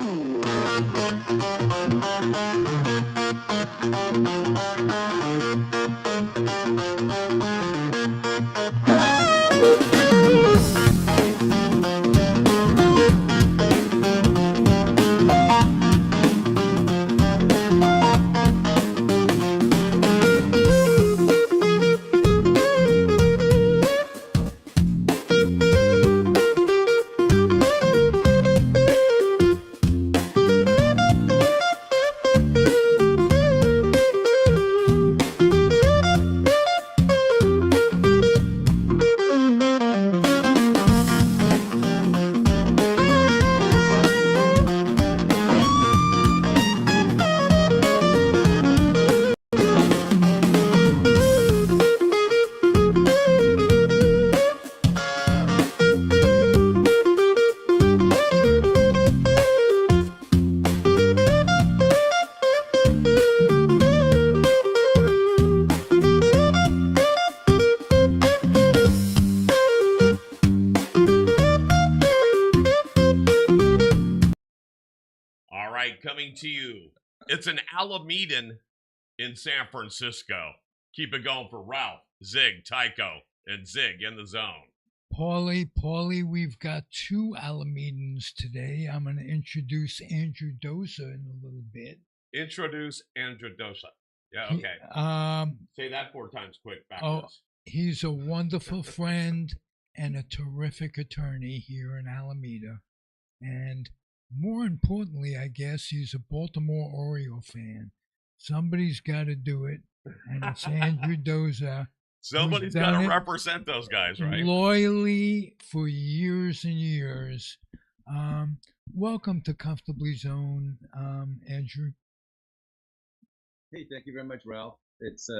All right, coming to you. It's an Alamedan in San Francisco. Keep it going for Ralph, Zig, Tycho, and Zig in the Zone. Paulie, we've got two Alamedans today. I'm going to introduce Andrew Doza in a little bit. Introduce Andrew Doza. Yeah, okay. Say that 4 times quick backwards. He's a wonderful friend and a terrific attorney here in Alameda. And more importantly, I guess he's a Baltimore Oriole fan. Somebody's got to do it, and it's Andrew Doza. Somebody's got to represent those guys, right? Loyally for years and years. Welcome to Comfortably Zone, Andrew. Hey, thank you very much, Ralph. It's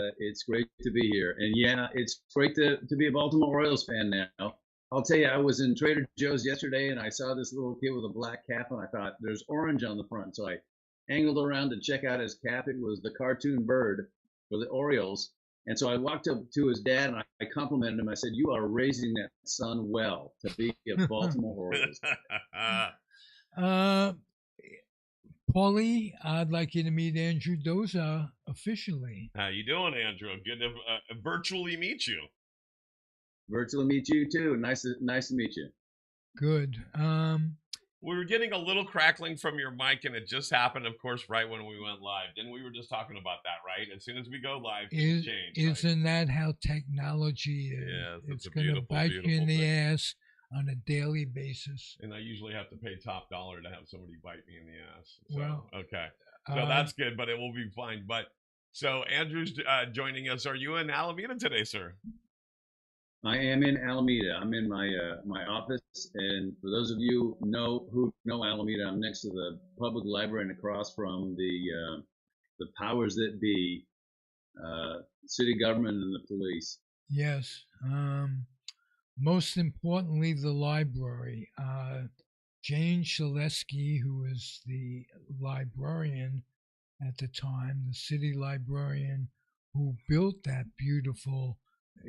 great to be here, and yeah, it's great to be a Baltimore Orioles fan now. I'll tell you, I was in Trader Joe's yesterday, and I saw this little kid with a black cap, and I thought, there's orange on the front. So I angled around to check out his cap. It was the cartoon bird for the Orioles. And so I walked up to his dad, and I complimented him. I said, you are raising that son well to be a Baltimore Orioles. Paulie, I'd like you to meet Andrew Doza officially. How you doing, Andrew? Good to virtually meet you. Virtually meet you too. Nice to meet you. Good. We were getting a little crackling from your mic, and it just happened, of course, right when we went live. Didn't we were just talking about that, right? As soon as we go live, things change. Isn't that how technology is? Yes, it's going to bite you in the ass on a daily basis. And I usually have to pay top dollar to have somebody bite me in the ass. So, well, okay. So that's good, but it will be fine. But so Andrew's joining us. Are you in Alameda today, sir? I am in Alameda. I'm in my my office, and for those of you who know Alameda, I'm next to the public library and across from the powers that be, city government and the police. Yes. Most importantly, the library. Jane Shaleski, who was the librarian at the time, the city librarian who built that beautiful,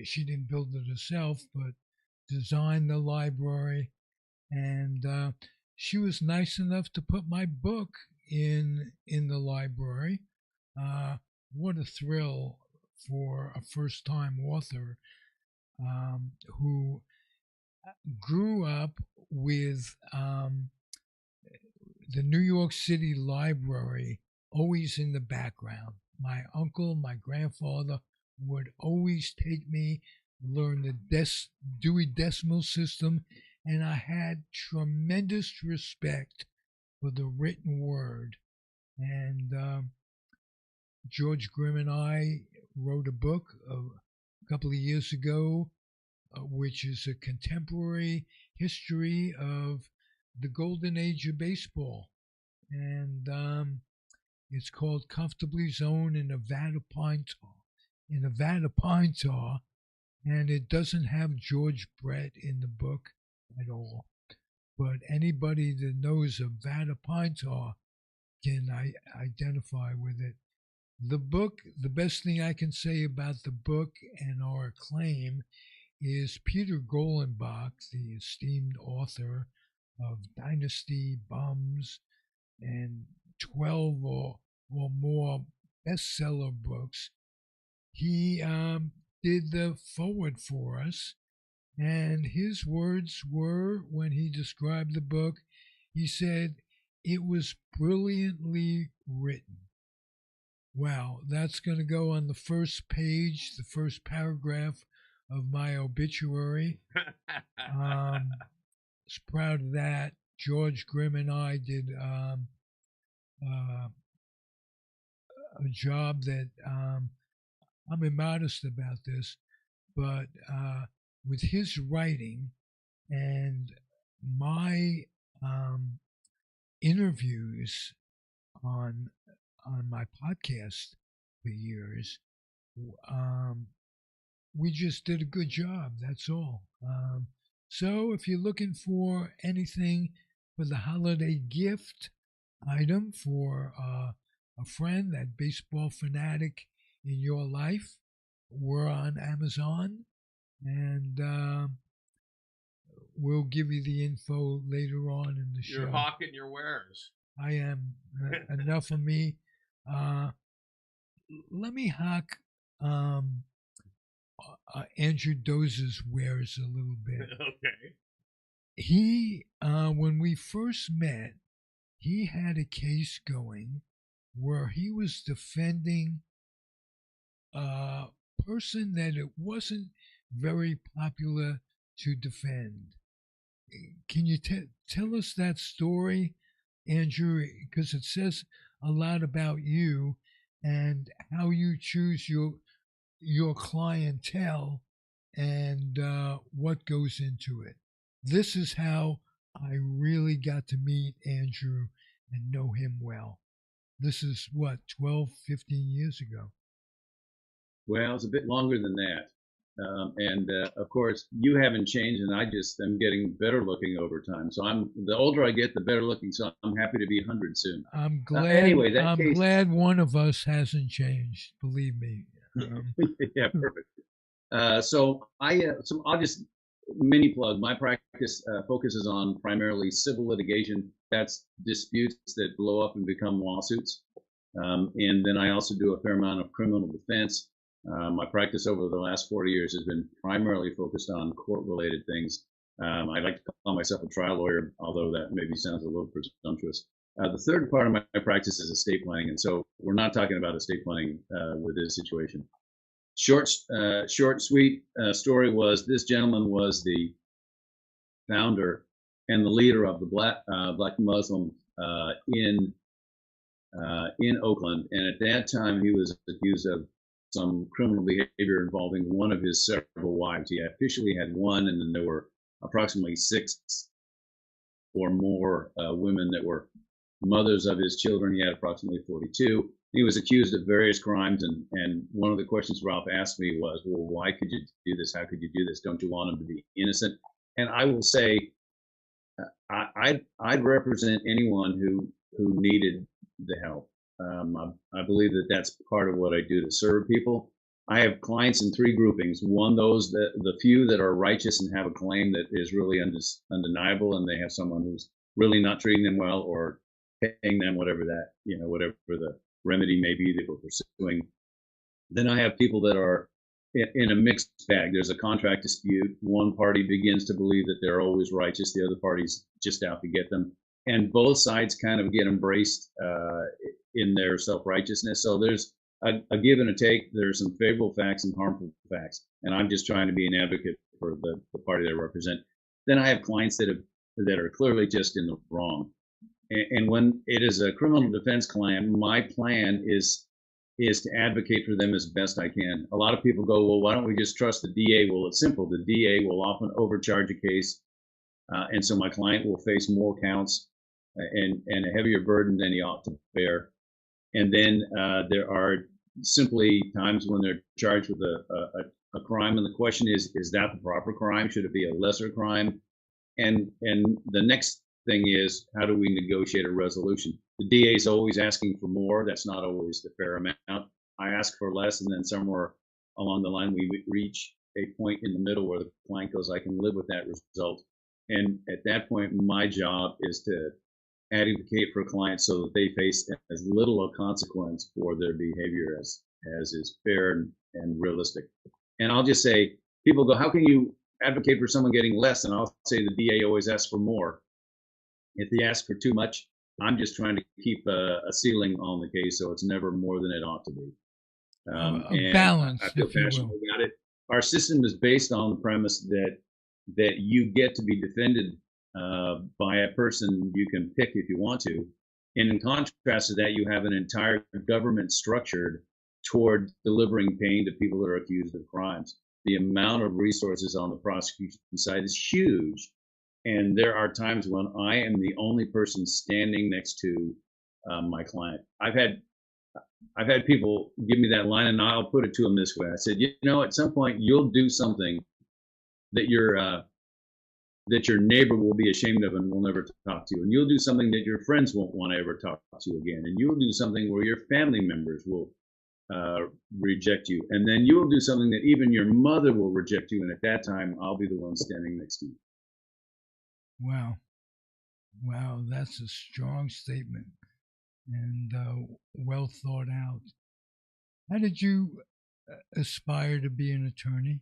she didn't build it herself, but designed the library. And she was nice enough to put my book in the library. What a thrill for a first-time author who grew up with the New York City Library always in the background. My uncle, my grandfather would always take me, learn the Dewey Decimal System, and I had tremendous respect for the written word. And George Grimm and I wrote a book a couple of years ago, which is a contemporary history of the golden age of baseball. And it's called Comfortably Zone in Nevada Pine Tar. And it doesn't have George Brett in the book at all. But anybody that knows of Nevada Pine Tar can identify with it. The book, the best thing I can say about the book and our acclaim is Peter Golenbach, the esteemed author of Dynasty, Bums, and 12 or more bestseller books. He did the forward for us, and his words were, when he described the book, he said, it was brilliantly written. Wow, that's going to go on the first page, the first paragraph of my obituary. Was proud of that. George Grimm and I did a job that I'm immodest about this, but with his writing and my interviews on my podcast for years, we just did a good job. That's all. So if you're looking for anything for the holiday gift item for a friend, that baseball fanatic in your life, we're on Amazon, and we'll give you the info later on in the show. You're hawking your wares. I am. Enough of me. Let me hawk Andrew Doze's wares a little bit. Okay. He, when we first met, he had a case going where he was defending a person that it wasn't very popular to defend. Can you tell us that story, Andrew? Because it says a lot about you and how you choose your clientele and what goes into it. This is how I really got to meet Andrew and know him well. This is what, 12, 15 years ago? Well, it's a bit longer than that. Of course, you haven't changed, and I just am getting better looking over time. So the older I get, the better looking. So I'm happy to be 100 soon. I'm glad. Anyway, glad one of us hasn't changed. Believe me. Yeah, perfect. So I'll just mini plug. My practice focuses on primarily civil litigation. That's disputes that blow up and become lawsuits. And then I also do a fair amount of criminal defense. My practice over the last 40 years has been primarily focused on court-related things. I like to call myself a trial lawyer, although that maybe sounds a little presumptuous. The third part of my practice is estate planning, and so we're not talking about estate planning with this situation. Short, sweet story was this gentleman was the founder and the leader of the Black Muslims in Oakland, and at that time he was accused of some criminal behavior involving one of his several wives. He officially had one, and then there were approximately 6 or more women that were mothers of his children. He had approximately 42. He was accused of various crimes, and one of the questions Ralph asked me was, well, why could you do this? How could you do this? Don't you want him to be innocent? And I will say, I'd represent anyone who needed the help. I believe that that's part of what I do to serve people. I have clients in 3 groupings. One, those the few that are righteous and have a claim that is really undeniable, and they have someone who's really not treating them well or paying them whatever the remedy may be that we're pursuing. Then I have people that are in a mixed bag. There's a contract dispute. One party begins to believe that they're always righteous. The other party's just out to get them. And both sides kind of get embraced in their self-righteousness. So there's a give and a take. There's some favorable facts and harmful facts. And I'm just trying to be an advocate for the party that I represent. Then I have clients that are clearly just in the wrong. And when it is a criminal defense client, my plan is to advocate for them as best I can. A lot of people go, well, why don't we just trust the DA? Well, it's simple. The DA will often overcharge a case. And so my client will face more counts and a heavier burden than he ought to bear. And then there are simply times when they're charged with a crime. And the question is that the proper crime? Should it be a lesser crime? And the next thing is, how do we negotiate a resolution? The DA is always asking for more. That's not always the fair amount. I ask for less, and then somewhere along the line, we reach a point in the middle where the client goes, I can live with that result. And at that point, my job is to advocate for clients so that they face as little a consequence for their behavior as is fair and realistic. And I'll just say, people go, how can you advocate for someone getting less? And I'll say the DA always asks for more. If they ask for too much, I'm just trying to keep a ceiling on the case so it's never more than it ought to be. A balance, I feel if you passionate will. about it. Our system is based on the premise that you get to be defended by a person you can pick if you want to. And in contrast to that, you have an entire government structured toward delivering pain to people that are accused of crimes. The amount of resources on the prosecution side is huge. And there are times when I am the only person standing next to my client. I've had people give me that line, and I'll put it to them this way. I said, at some point you'll do something that your neighbor will be ashamed of and will never talk to you, and you'll do something that your friends won't want to ever talk to you again, and you'll do something where your family members will reject you, and then you'll do something that even your mother will reject you, and at that time I'll be the one standing next to you. Wow, that's a strong statement and well thought out. How did you aspire to be an attorney?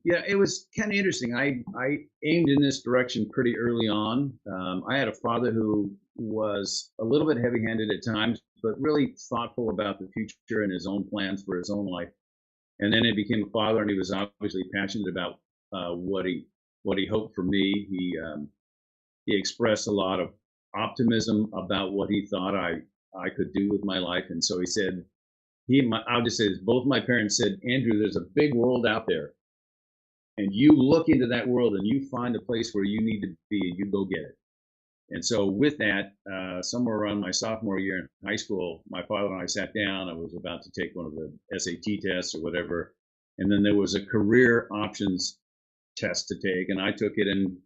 Yeah, it was kind of interesting. I aimed in this direction pretty early on. I had a father who was a little bit heavy-handed at times, but really thoughtful about the future and his own plans for his own life. And then he became a father, and he was obviously passionate about what he hoped for me. He expressed a lot of optimism about what he thought I could do with my life, and so he said, I'll just say this, both my parents said, Andrew, there's a big world out there, and you look into that world and you find a place where you need to be and you go get it. And so with that, somewhere around my sophomore year in high school, my father and I sat down. I was about to take one of the SAT tests or whatever, and then there was a career options test to take, and I took it. And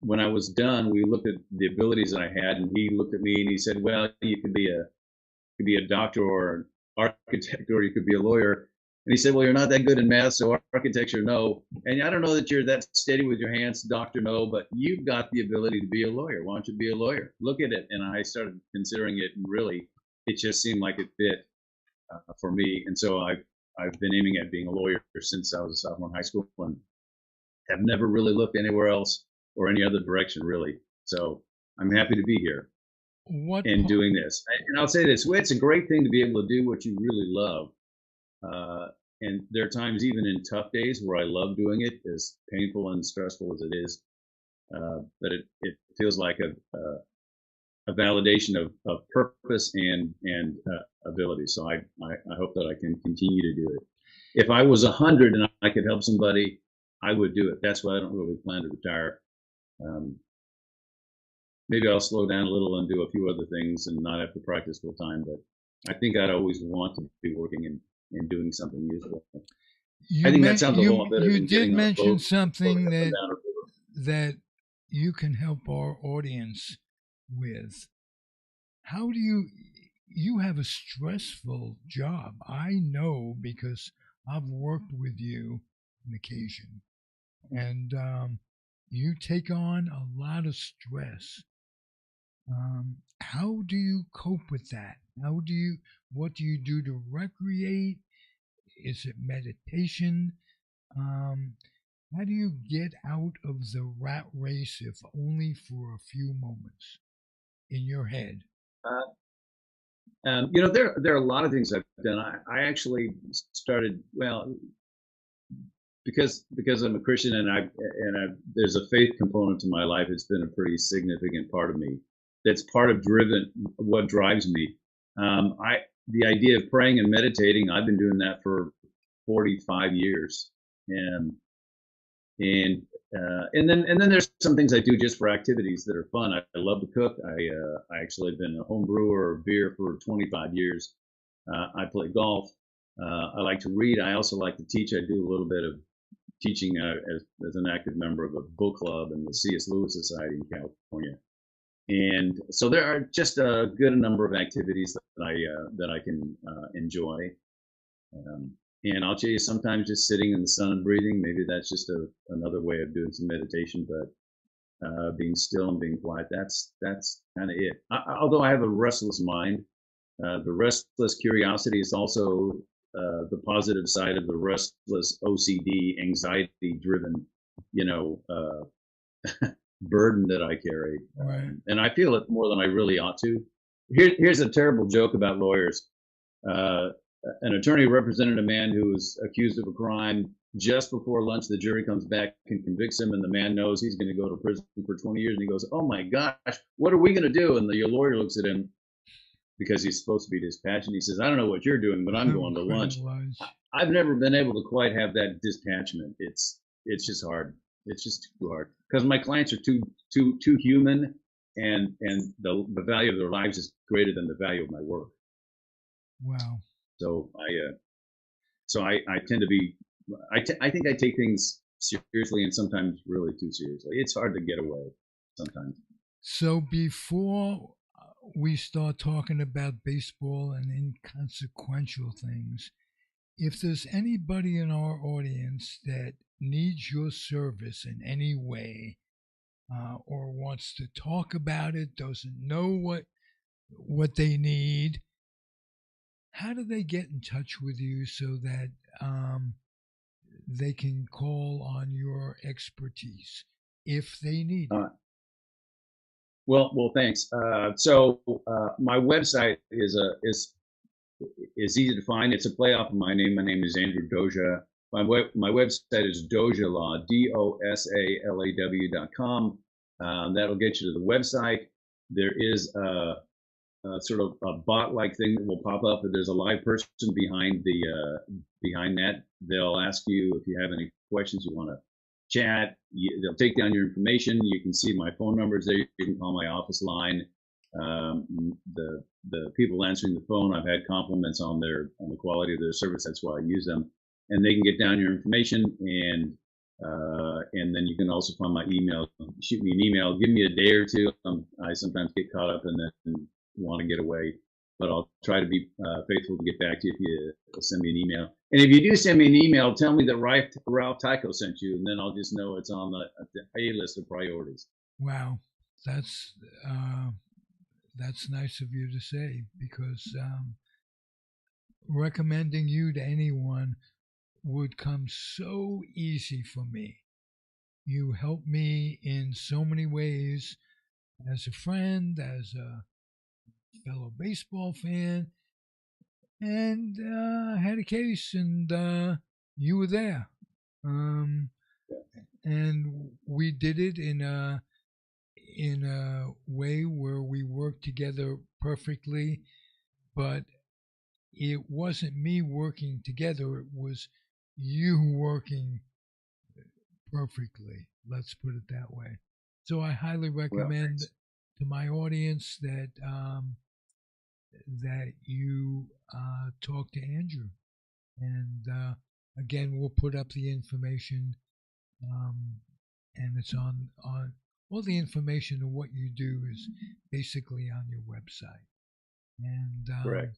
when I was done, we looked at the abilities I had, and he looked at me and he said, well, you could be a doctor or an architect, or you could be a lawyer. And he said, well, you're not that good in math, so architecture, no. And I don't know that you're that steady with your hands, doctor, no, but you've got the ability to be a lawyer. Why don't you be a lawyer? Look at it. And I started considering it, and really, it just seemed like it fit for me. And so I've been aiming at being a lawyer since I was a sophomore in high school, and have never really looked anywhere else or any other direction, really. So I'm happy to be here doing this. And I'll say this, it's a great thing to be able to do what you really love. And there are times, even in tough days, where I love doing it, as painful and stressful as it is. But it feels like a validation of purpose and ability. So I hope that I can continue to do it. If I was 100 and I could help somebody, I would do it. That's why I don't really plan to retire. Maybe I'll slow down a little and do a few other things and not have to practice full time. But I think I'd always want to be working and doing something useful. I think that sounds a lot better. You did mention something that you can help our audience with. How do you have a stressful job? I know because I've worked with you on occasion, and you take on a lot of stress. How do you cope with that? What do you do to recreate? Is it meditation? How do you get out of the rat race, if only for a few moments, in your head? There are a lot of things I've done. I actually started, well, because I'm a Christian and there's a faith component to my life. It's been a pretty significant part of me. That's part of what drives me. The idea of praying and meditating, I've been doing that for 45 years, and then there's some things I do just for activities that are fun. I love to cook. I actually have been a home brewer of beer for 25 years. I play golf. I like to read. I also like to teach. I do a little bit of teaching as an active member of a book club in the C.S. Lewis Society in California. And so there are just a good number of activities that I can enjoy. And I'll tell you, sometimes just sitting in the sun and breathing, maybe that's just another way of doing some meditation. But being still and being quiet. That's kind of it. Although I have a restless mind, the restless curiosity is also the positive side of the restless OCD, anxiety-driven, you know, burden that I carry. Right. And I feel it more than I really ought to. Here's a terrible joke about lawyers. An attorney represented a man who was accused of a crime. Just before lunch, the jury comes back and convicts him, and the man knows he's going to go to prison for 20 years. And he goes, "Oh my gosh, what are we going to do?" And the lawyer looks at him because he's supposed to be dispassionate. He says, "I don't know what you're doing, but I'm going to lunch." I've never been able to quite have that dispatchment. It's just hard. It's just too hard because my clients are too human, and the value of their lives is greater than the value of my work. Wow. So I tend to be. I think I take things seriously and sometimes really too seriously. It's hard to get away sometimes. So before we start talking about baseball and inconsequential things, if there's anybody in our audience that needs your service in any way, or wants to talk about it, doesn't know what they need, how do they get in touch with you so that they can call on your expertise if they need it? Well, thanks. So my website is easy to find. It's a play off of my name. My name is Andrew Doja. My website is Dojalaw, DOSALAW.com. That'll get you to the website. There is a sort of a bot-like thing that will pop up. There's a live person behind that. They'll ask you if you have any questions, you want to chat. They'll take down your information. You can see my phone numbers there. You can call my office line. The people answering the phone, I've had compliments on the quality of their service. That's why I use them. And they can get down your information, and then you can also find my email. Shoot me an email. Give me a day or two. I sometimes get caught up in that and want to get away, but I'll try to be faithful to get back to you if you send me an email. And if you do send me an email, tell me that Ralph Tycho sent you, and then I'll just know it's on the A list of priorities. Wow, that's nice of you to say, because recommending you to anyone would come so easy for me. You help me in so many ways, as a friend, as a fellow baseball fan, and I had a case, and you were there, and we did it in a way where we worked together perfectly, but it wasn't me working together, it was you working perfectly. Let's put it that way. So I highly recommend to my audience that you talk to Andrew. And again, we'll put up the information, and it's on all the information of what you do is basically on your website. And Correct.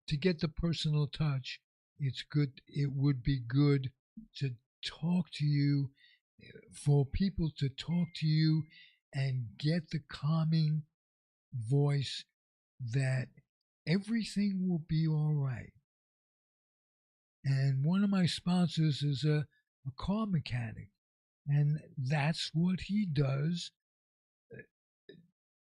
To get the personal touch, it's good. It would be good to talk to you, for people to talk to you and get the calming voice that everything will be all right. And one of my sponsors is a car mechanic, and that's what he does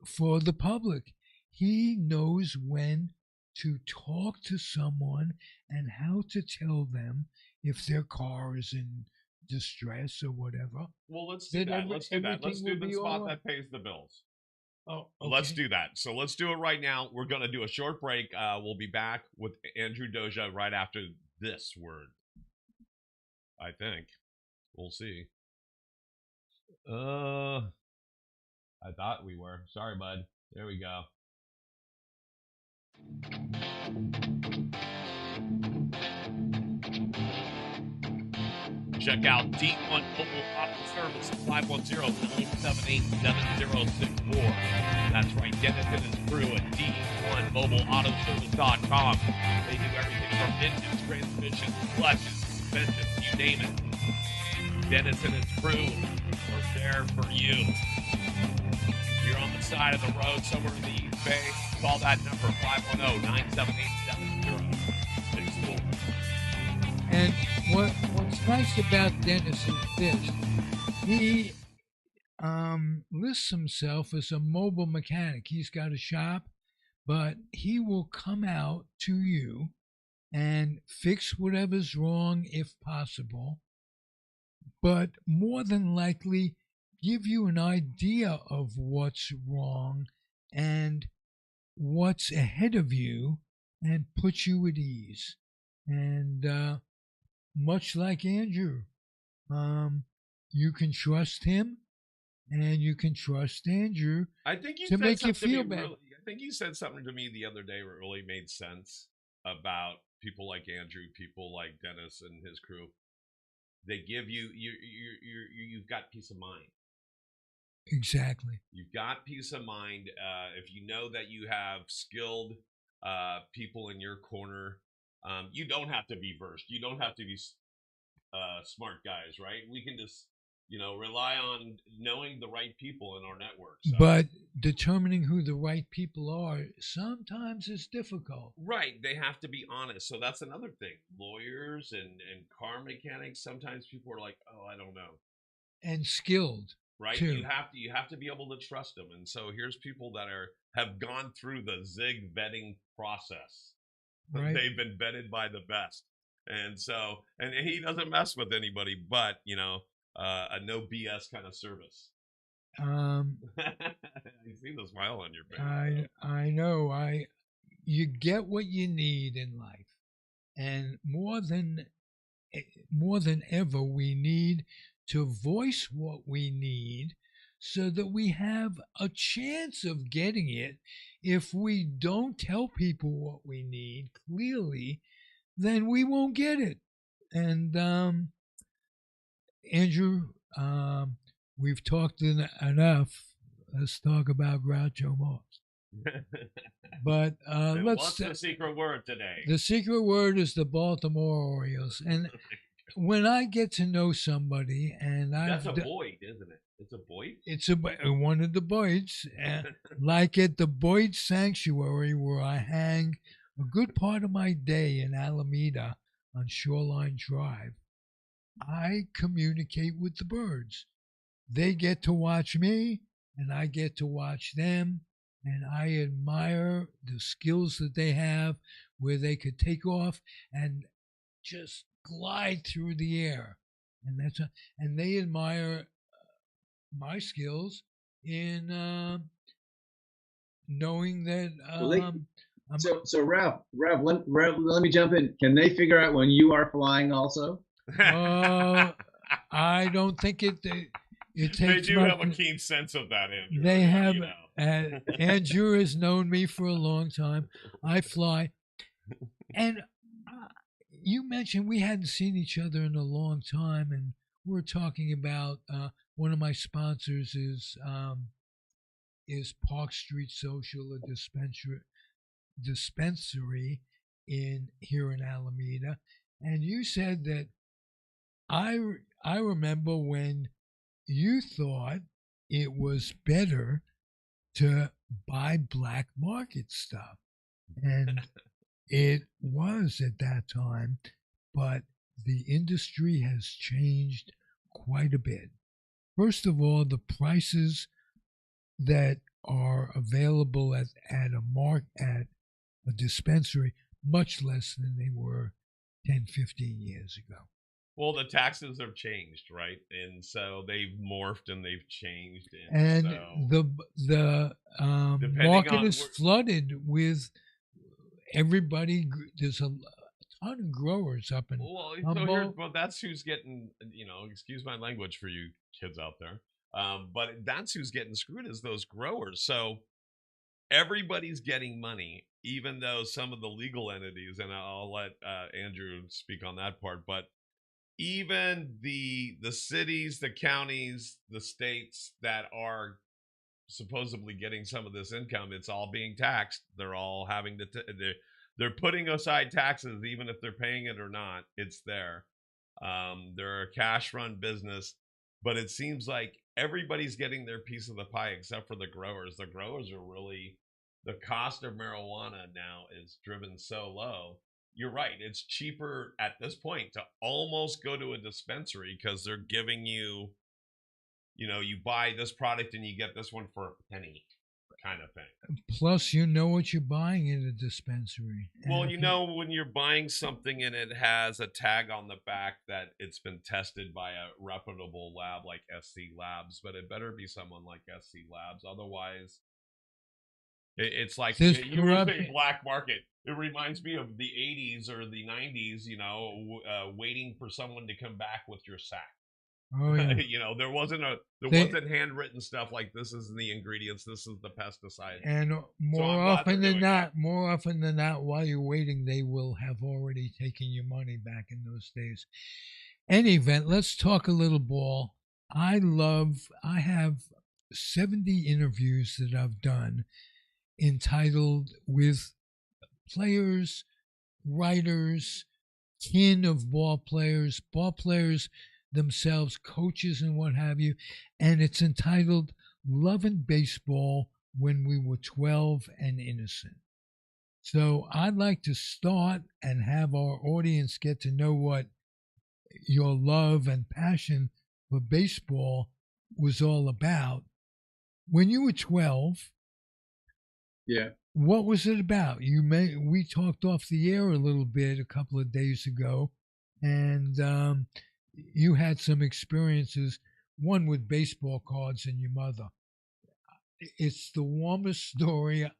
for the public. He knows when to talk to someone and how to tell them if their car is in distress or whatever. Well, let's do that. Let's do that. Let's do the spot that pays the bills. Oh, okay. Let's do that. So let's do it right now. We're going to do a short break. We'll be back with Andrew Doja right after this word. I think. We'll see. I thought we were. Sorry, bud. There we go. Check out D1 Mobile Auto Service, 510-978-7064. That's right, Dennis and his crew at D1MobileAutoService.com. They do everything from engines, transmissions, clutches, suspensions, you name it. Dennis and his crew are there for you. If you're on the side of the road somewhere in the East Bay, call that number 510-978-7064. And what's nice about Dennis is this: he lists himself as a mobile mechanic. He's got a shop, but he will come out to you and fix whatever's wrong if possible, but more than likely give you an idea of what's wrong and what's ahead of you and put you at ease. And much like Andrew, you can trust him and you can trust Andrew I think you to said make you something to feel me better. really, I think you said something to me the other day where it really made sense about people like Andrew, people like Dennis and his crew. They give you've got peace of mind. Exactly. You've got peace of mind if you know that you have skilled people in your corner. You don't have to be versed. You don't have to be smart guys, right? We can just rely on knowing the right people in our network. So. But determining who the right people are sometimes is difficult. Right, they have to be honest. So that's another thing. Lawyers and car mechanics. Sometimes people are like, "Oh, I don't know." And skilled. Right, too. you have to be able to trust them. And so here's people that have gone through the Zig vetting process. Right. They've been vetted by the best, and so and he doesn't mess with anybody, but a no BS kind of service. I see the smile on your face. I know. You get what you need in life, and more than ever, we need to voice what we need so that we have a chance of getting it. If we don't tell people what we need clearly, then we won't get it. And Andrew, we've talked enough. Let's talk about Groucho Marx. But what's the secret word today? The secret word is the Baltimore Orioles. And when I get to know somebody, and that's a Boyd, isn't it? It's a Boyd. It's one of the Boyds, like at the Boyd Sanctuary, where I hang a good part of my day in Alameda on Shoreline Drive. I communicate with the birds. They get to watch me, and I get to watch them. And I admire the skills that they have, where they could take off and just glide through the air, and and they admire my skills in knowing that. So Ralph, let me jump in. Can they figure out when you are flying also? I don't think it takes. They do have a keen sense of that, Andrew. They have. Andrew has known me for a long time. I fly, and you mentioned we hadn't seen each other in a long time, and we're talking about one of my sponsors is Park Street Social, a dispensary here in Alameda, and you said that I remember when you thought it was better to buy black market stuff, and it was at that time, but the industry has changed quite a bit. First of all, the prices that are available at a dispensary much less than they were 10, 15 years ago. Well, the taxes have changed, right? And so they've morphed and they've changed. And so the market is flooded with everybody. There's a ton of growers up in well, that's who's getting, excuse my language for you kids out there, but that's who's getting screwed is those growers. So everybody's getting money, even though some of the legal entities, and I'll let Andrew speak on that part, but even the cities, the counties, the states that are supposedly getting some of this income, it's all being taxed. They're all having to they're putting aside taxes, even if they're paying it or not. It's there. They're a cash run business, but it seems like everybody's getting their piece of the pie except for the growers. The growers are really, the cost of marijuana now is driven so low. You're right. It's cheaper at this point to almost go to a dispensary because they're giving you, you buy this product and you get this one for a penny kind of thing. Plus, you know what you're buying in a dispensary. Well, And when you're buying something and it has a tag on the back that it's been tested by a reputable lab like SC Labs, but it better be someone like SC Labs. Otherwise, it's like There's you were saying corruption. black market. It reminds me of the 80s or the 90s, waiting for someone to come back with your sack. Oh yeah. There wasn't They- wasn't handwritten stuff like this is the ingredients, this is the pesticide. And I'm more glad often they're than doing not, more often than not, while you're waiting, they will have already taken your money back in those days. Any event, let's talk a little ball. I have 70 interviews that I've done entitled with players, writers, kin of ball players themselves, coaches, and what have you. And it's entitled Loving Baseball When We Were 12 and Innocent. So I'd like to start and have our audience get to know what your love and passion for baseball was all about. When you were 12, Yeah. what was it about? We talked off the air a little bit a couple of days ago, and you had some experiences, one with baseball cards and your mother. It's the warmest story.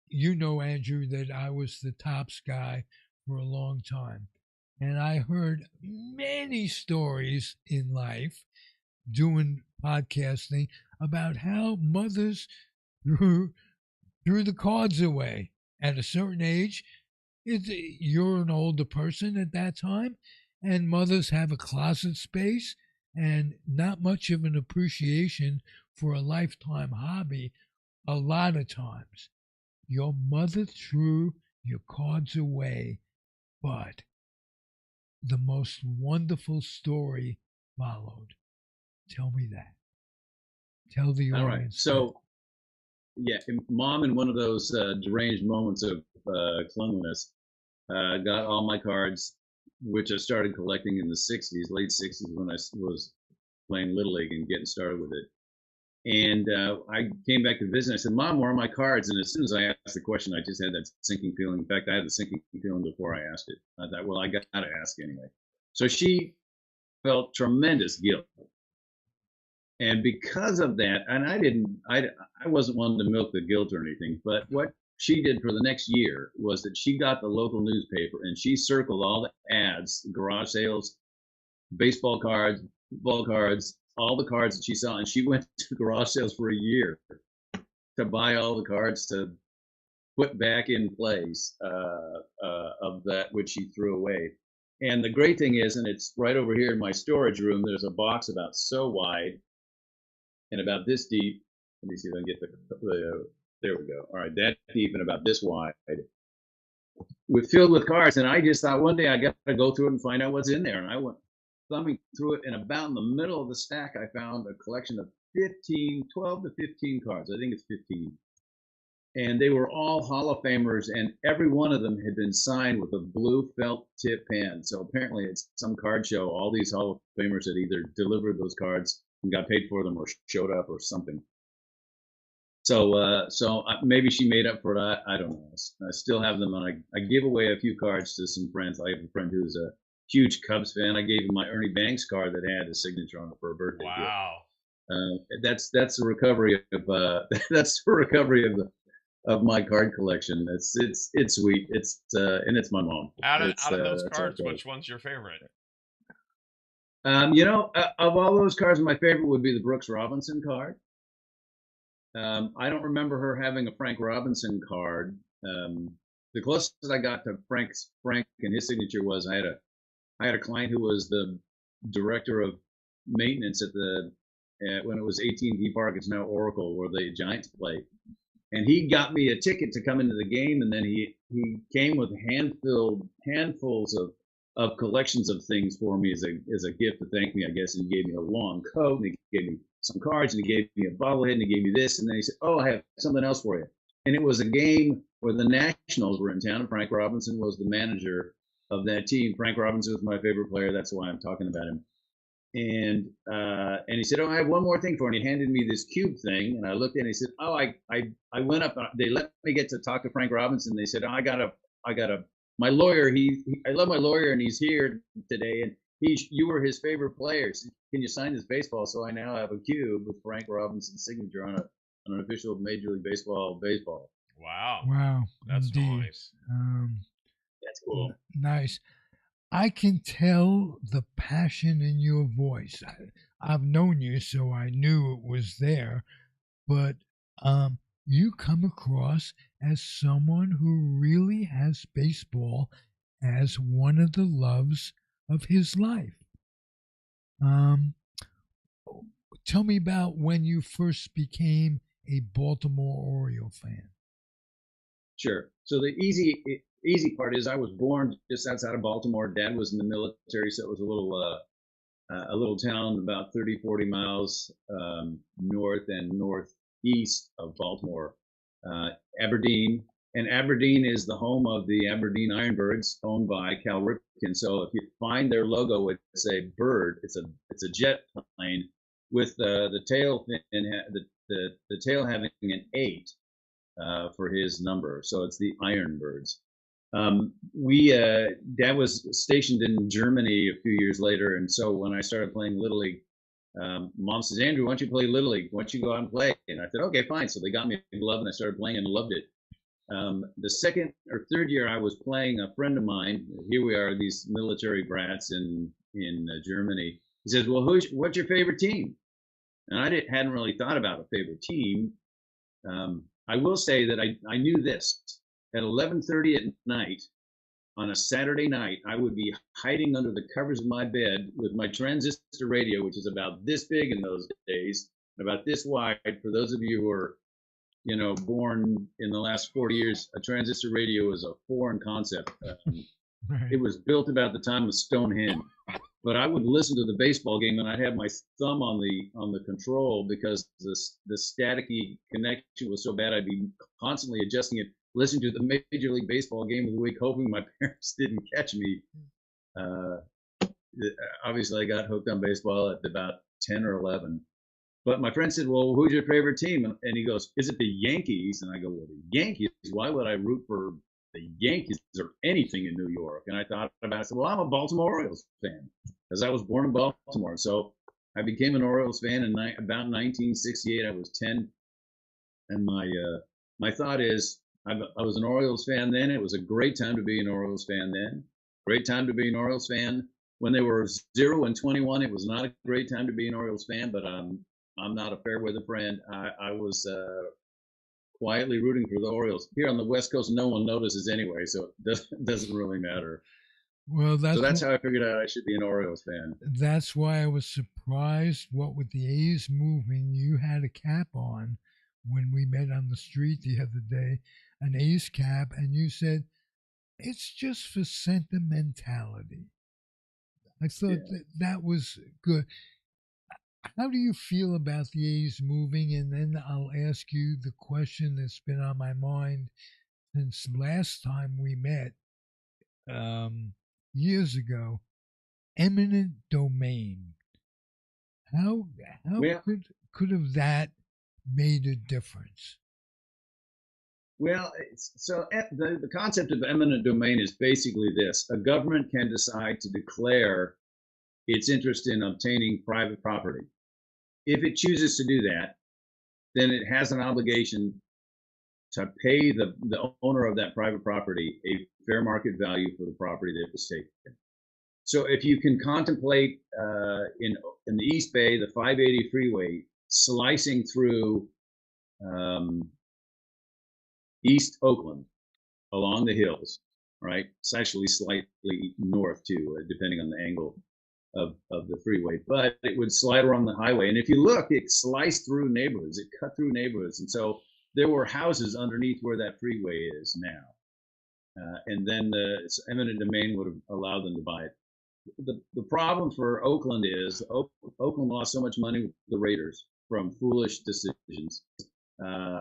You know, Andrew, that I was the tops guy for a long time. And I heard many stories in life doing podcasting about how mothers threw the cards away at a certain age. You're an older person at that time, and mothers have a closet space and not much of an appreciation for a lifetime hobby a lot of times. Your mother threw your cards away, but the most wonderful story followed. Tell me that. Tell the All right. audience. So, yeah, Mom, in one of those deranged moments of cleanliness, got all my cards, which I started collecting in the '60s, late '60s, when I was playing Little League and getting started with it. And I came back to visit. I said, "Mom, where are my cards?" And as soon as I asked the question, I just had that sinking feeling. In fact, I had the sinking feeling before I asked it. I thought, well, I got to ask anyway. So she felt tremendous guilt. And because of that, and I wasn't one to milk the guilt or anything, but what she did for the next year was that she got the local newspaper and she circled all the ads, garage sales, baseball cards, football cards, all the cards that she saw, and she went to garage sales for a year to buy all the cards to put back in place of that which she threw away. And the great thing is, and it's right over here in my storage room, there's a box about so wide and about this deep. Let me see if I can get there we go. All right, that deep and about this wide, filled with cards. And I just thought one day I got to go through it and find out what's in there. And I went thumbing through it, and about in the middle of the stack, I found a collection of 12 to 15 cards. I think it's 15. And they were all Hall of Famers, and every one of them had been signed with a blue felt tip pen. So apparently, it's some card show. All these Hall of Famers had either delivered those cards and got paid for them, or showed up, or something. So, maybe she made up for it. I don't know. I still have them, and I gave away a few cards to some friends. I have a friend who's a huge Cubs fan. I gave him my Ernie Banks card that had his signature on it for a birthday gift. Wow. That's the recovery of my card collection. It's sweet. And it's my mom. Out of those cards, which one's your favorite? Of all those cards, my favorite would be the Brooks Robinson card. I don't remember her having a Frank Robinson card. The closest I got to Frank and his signature was I had a client who was the director of maintenance at when it was AT&T Park. It's now Oracle, where the Giants play. And he got me a ticket to come into the game, and then he came with handfuls of collections of things for me as a gift to thank me, I guess. And he gave me a long coat, and he gave me some cards, and he gave me a bobblehead, and he gave me this, and then he said, "Oh, I have something else for you." And it was a game where the Nationals were in town, and Frank Robinson was the manager of that team. Frank Robinson was my favorite player. That's why I'm talking about him. And he said, "Oh, I have one more thing for you." And he handed me this cube thing, and I looked at it and he said, "Oh, I went up. They let me get to talk to Frank Robinson. They said, "Oh, I got a my lawyer. I love my lawyer, and he's here today. And you were his favorite player. So can you sign this baseball?" So I now have a cube with Frank Robinson's signature on an official Major League Baseball. Wow. Wow. That's Indeed. nice. That's cool. Nice. I can tell the passion in your voice. I've known you, so I knew it was there. But you come across as someone who really has baseball as one of the loves of his life. Tell me about when you first became a Baltimore Oriole fan. Sure. So the easy part is I was born just outside of Baltimore. Dad was in the military, so it was a little town about 30, 40 miles north and northeast of Baltimore, Aberdeen. And Aberdeen is the home of the Aberdeen Ironbirds, owned by Cal Ripken. So if you find their logo, it's a bird. It's a jet plane with the tail the tail having an 8 for his number. So it's the Ironbirds. Dad was stationed in Germany a few years later, and so when I started playing Little League, Mom says, "Andrew, why don't you play Little League? Why don't you go out and play?" And I said, "Okay, fine." So they got me a glove, and I started playing and loved it. The second or third year I was playing, a friend of mine, here we are, these military brats in Germany. He says, "Well, what's your favorite team?" And I hadn't really thought about a favorite team. I will say that I knew this. At 11:30 at night, on a Saturday night, I would be hiding under the covers of my bed with my transistor radio, which is about this big in those days, about this wide. For those of you who are, born in the last 40 years, a transistor radio is a foreign concept. Right. It was built about the time of Stonehenge. But I would listen to the baseball game, and I'd have my thumb on the control because the staticky connection was so bad. I'd be constantly adjusting it, listening to the Major League Baseball game of the week, hoping my parents didn't catch me. Obviously, I got hooked on baseball at about 10 or 11. But my friend said, "Well, who's your favorite team?" And he goes, "Is it the Yankees?" And I go, "Well, the Yankees? Why would I root for the Yankees or anything in New York?" And I thought about it. I said, "Well, I'm a Baltimore Orioles fan because I was born in Baltimore." So I became an Orioles fan in about 1968. I was 10, and my thought is, I was an Orioles fan then. It was a great time to be an Orioles fan then. Great time to be an Orioles fan when they were 0-21. It was not a great time to be an Orioles fan, but I'm not a fair weather friend. I was quietly rooting for the Orioles. Here on the West Coast, no one notices anyway, so it doesn't really matter. Well, that's how I figured out I should be an Orioles fan. That's why I was surprised. What with the A's moving, you had a cap on when we met on the street the other day, an A's cap, and you said it's just for sentimentality. I thought that was good. How do you feel about the A's moving? And then I'll ask you the question that's been on my mind since last time we met years ago. Eminent domain. How could have that made a difference? Well, so the concept of eminent domain is basically this: a government can decide to declare its interest in obtaining private property. If it chooses to do that, then it has an obligation to pay the owner of that private property a fair market value for the property that was taken. So if you can contemplate in the East Bay, the 580 freeway slicing through East Oakland along the hills, right? It's actually slightly north too, depending on the angle of the freeway, but it would slide around the highway. And if you look, it sliced through neighborhoods, it cut through neighborhoods. And so there were houses underneath where that freeway is now. and then the eminent domain would have allowed them to buy it. The problem for Oakland is Oakland lost so much money with the Raiders from foolish decisions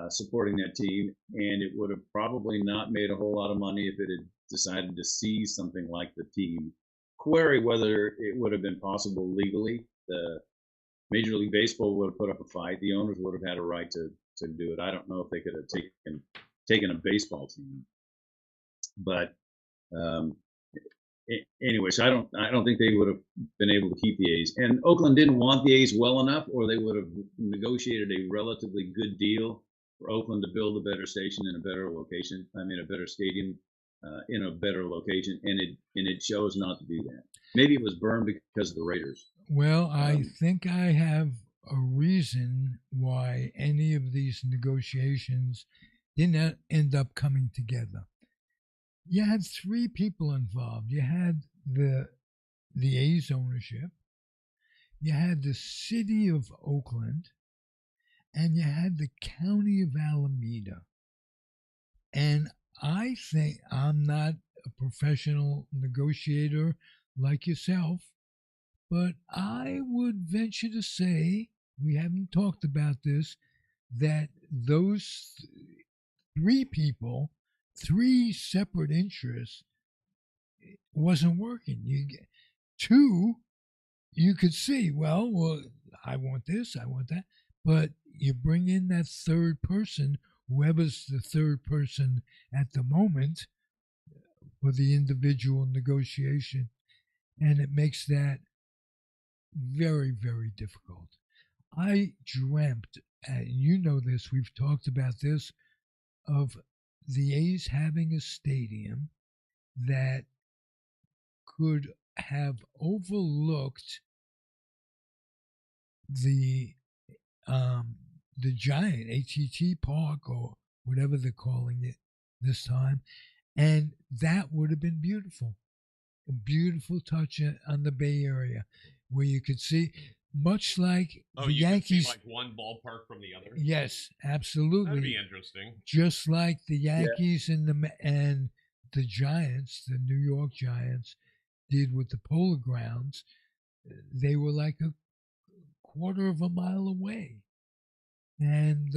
supporting that team, and it would have probably not made a whole lot of money if it had decided to seize something like the team. Query whether it would have been possible legally. The Major League Baseball would have put up a fight. The owners would have had a right to do it. I don't know if they could have taken a baseball team, but anyway, so I don't think they would have been able to keep the A's. And Oakland didn't want the A's well enough, or they would have negotiated a relatively good deal for Oakland to build a better station in a better location. I mean, a better stadium in a better location, and it chose not to do that. Maybe it was burned because of the Raiders. Well, I think I have a reason why any of these negotiations didn't end up coming together. You had three people involved. You had the A's ownership, you had the city of Oakland, and you had the county of Alameda. And I think I'm not a professional negotiator like yourself, but I would venture to say, we haven't talked about this, that those three people, three separate interests, wasn't working. Two, you could see, well, I want this, I want that, but you bring in that third person, whoever's the third person at the moment for the individual negotiation, and it makes that very, very difficult. I dreamt, and you know this, we've talked about this, of the A's having a stadium that could have overlooked the giant AT&T Park, or whatever they're calling it this time, and that would have been beautiful. A beautiful touch on the Bay Area, where you could see, much like the Yankees, could see like one ballpark from the other. Yes, absolutely. That'd be interesting. Just like the Yankees and the Giants, the New York Giants, did with the Polo Grounds. They were like a quarter of a mile away, and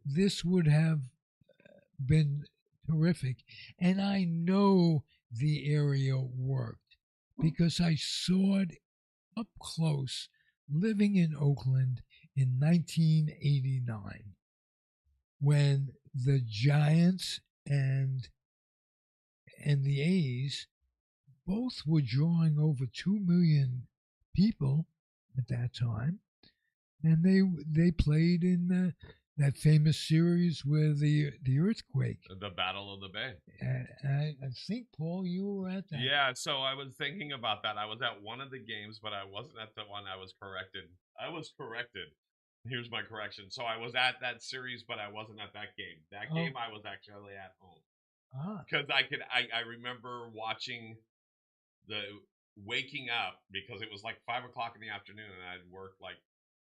this would have been terrific. And I know the area worked because I saw it up close living in Oakland in 1989 when the Giants and the A's both were drawing over 2 million people at that time, and they played in that famous series where the earthquake, the Battle of the Bay. I think, Paul, you were at that. Yeah, so I was thinking about that. I was at one of the games, but I wasn't at the one. I was corrected. Here's my correction. So I was at that series, but I wasn't at that game. That game I was actually at home. Because I remember watching waking up, because it was like 5 o'clock in the afternoon, and I'd worked like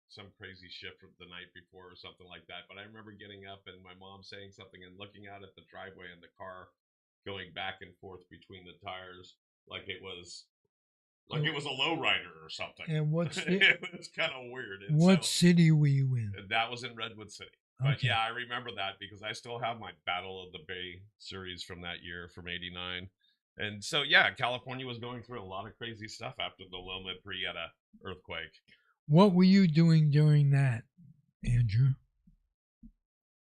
some crazy shift the night before or something like that. But I remember getting up and my mom saying something and looking out at the driveway and the car going back and forth between the tires like it was a lowrider or something. And it was kind of weird. And what city were you in? That was in Redwood City. But yeah, I remember that because I still have my Battle of the Bay series from that year, from '89. And so, yeah, California was going through a lot of crazy stuff after the Loma Prieta earthquake. What were you doing during that, Andrew?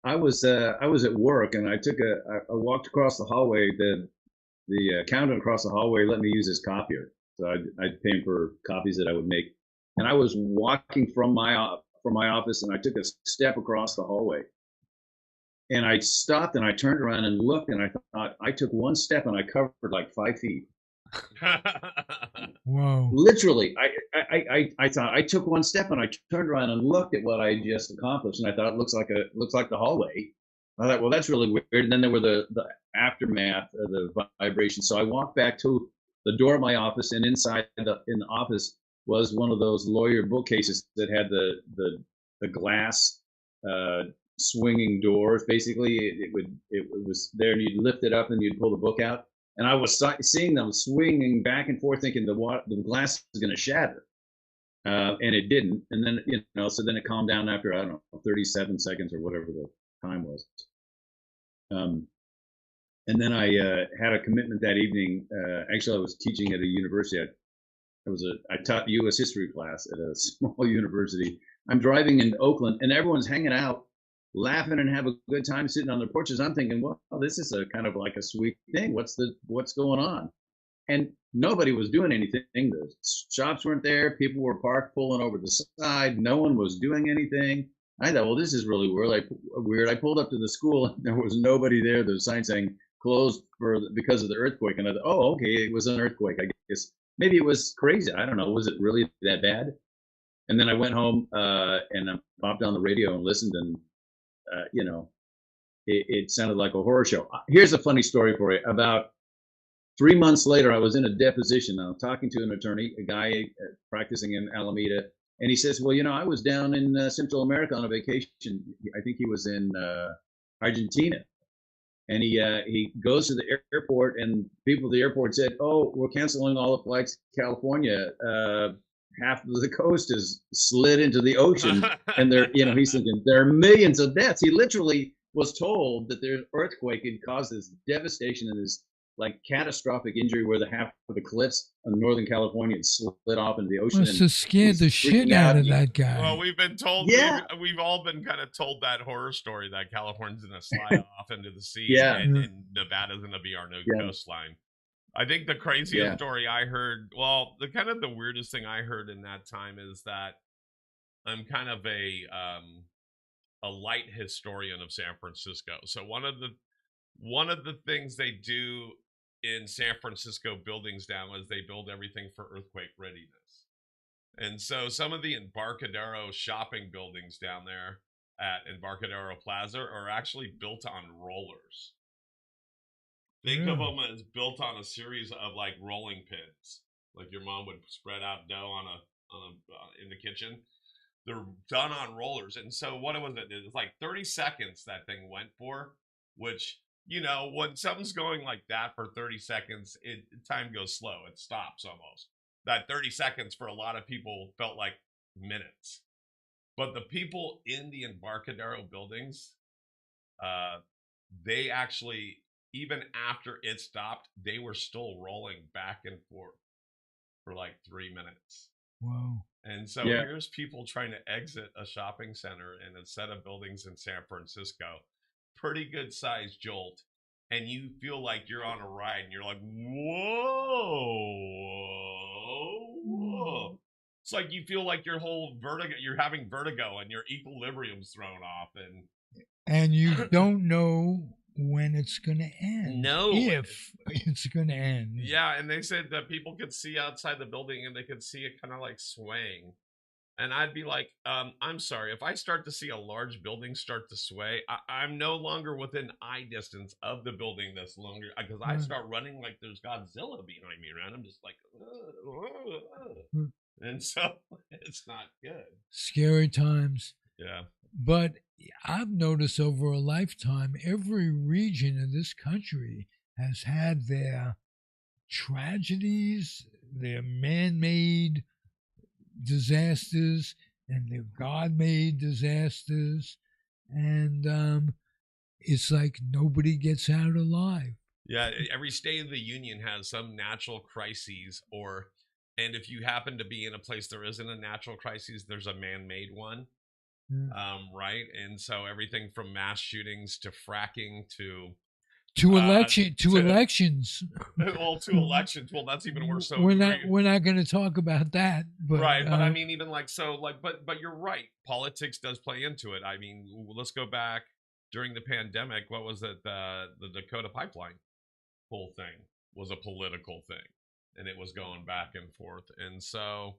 I was at work, and I walked across the hallway. The accountant across the hallway let me use his copier, so I'd pay him for copies that I would make. And I was walking from my office, and I took a step across the hallway, and I stopped and I turned around and looked, and I thought I took one step and I covered like 5 feet. Whoa! Literally, I thought I took one step and I turned around and looked at what I just accomplished, and I thought it looks like the hallway. I thought, well, that's really weird. And then there were the aftermath of the vibration. So I walked back to the door of my office, and inside in the office was one of those lawyer bookcases that had the glass swinging doors. Basically, it was there, and you'd lift it up, and you'd pull the book out. And I was seeing them swinging back and forth, thinking the glass is going to shatter, and it didn't. And then so then it calmed down after, I don't know, 37 seconds or whatever the time was. And then I had a commitment that evening. Actually, I was teaching at a university. I taught U.S. history class at a small university. I'm driving in Oakland, and everyone's hanging out, laughing and have a good time sitting on their porches. I'm thinking, well, this is a kind of like a sweet thing. What's going on? And nobody was doing anything. The shops weren't there. People were parked, pulling over the side. No one was doing anything. I thought, well, this is really weird. I pulled up to the school, and there was nobody there. There's a sign saying closed because of the earthquake. And I thought, oh, okay, it was an earthquake. I guess maybe it was crazy. I don't know. Was it really that bad? And then I went home and I popped on the radio and listened, and it sounded like a horror show. Here's a funny story for you. About 3 months later, I was in a deposition. I was talking to an attorney, a guy practicing in Alameda, and he says, well, I was down in Central America on a vacation. I think he was in Argentina. And he goes to the airport, and people at the airport said, oh, we're canceling all the flights to California. Half of the coast is slid into the ocean. And he's thinking, there are millions of deaths. He literally was told that the earthquake had caused this devastation and this like catastrophic injury where the half of the cliffs in Northern California had slid off into the ocean. Must have scared the shit out of that guy. Well, we've been told, we've all been kind of told that horror story that California's going to slide off into the sea, and Nevada's going to be our new coastline. I think the craziest story I heard, well, the kind of the weirdest thing I heard in that time is that I'm kind of a light historian of San Francisco. So one of the things they do in San Francisco buildings now is they build everything for earthquake readiness. And so some of the Embarcadero shopping buildings down there at Embarcadero Plaza are actually built on rollers. Think of them as built on a series of like rolling pins, like your mom would spread out dough on a in the kitchen. They're done on rollers, and so what was it? It was like 30 seconds that thing went for, which when something's going like that for 30 seconds, time goes slow. It stops almost. That 30 seconds for a lot of people felt like minutes, but the people in the Embarcadero buildings, they actually, even after it stopped, they were still rolling back and forth for like 3 minutes. Wow. And so here's people trying to exit a shopping center in a set of buildings in San Francisco. Pretty good sized jolt. And you feel like you're on a ride and you're like, whoa. It's like you feel like your whole you're having vertigo and your equilibrium's thrown off. And you don't know when it's going to end. No. If it's going to end. Yeah, and they said that people could see outside the building and they could see it kind of like swaying. And I'd be like, I'm sorry, if I start to see a large building start to sway, I'm no longer within eye distance of the building that's longer, because I start running like there's Godzilla behind me, and I'm just like, and so it's not good. Scary times. Yeah. But I've noticed over a lifetime, every region of this country has had their tragedies, their man-made disasters, and their God-made disasters. And it's like nobody gets out alive. Yeah, every state of the union has some natural crises, and if you happen to be in a place there isn't a natural crisis, there's a man-made one. Right, and so everything from mass shootings to fracking to elections. Well, to elections. Well, that's even worse. So we're not going to talk about that. But, right, but I mean, even but you're right. Politics does play into it. I mean, let's go back during the pandemic. What was it? The Dakota pipeline whole thing was a political thing, and it was going back and forth, and so.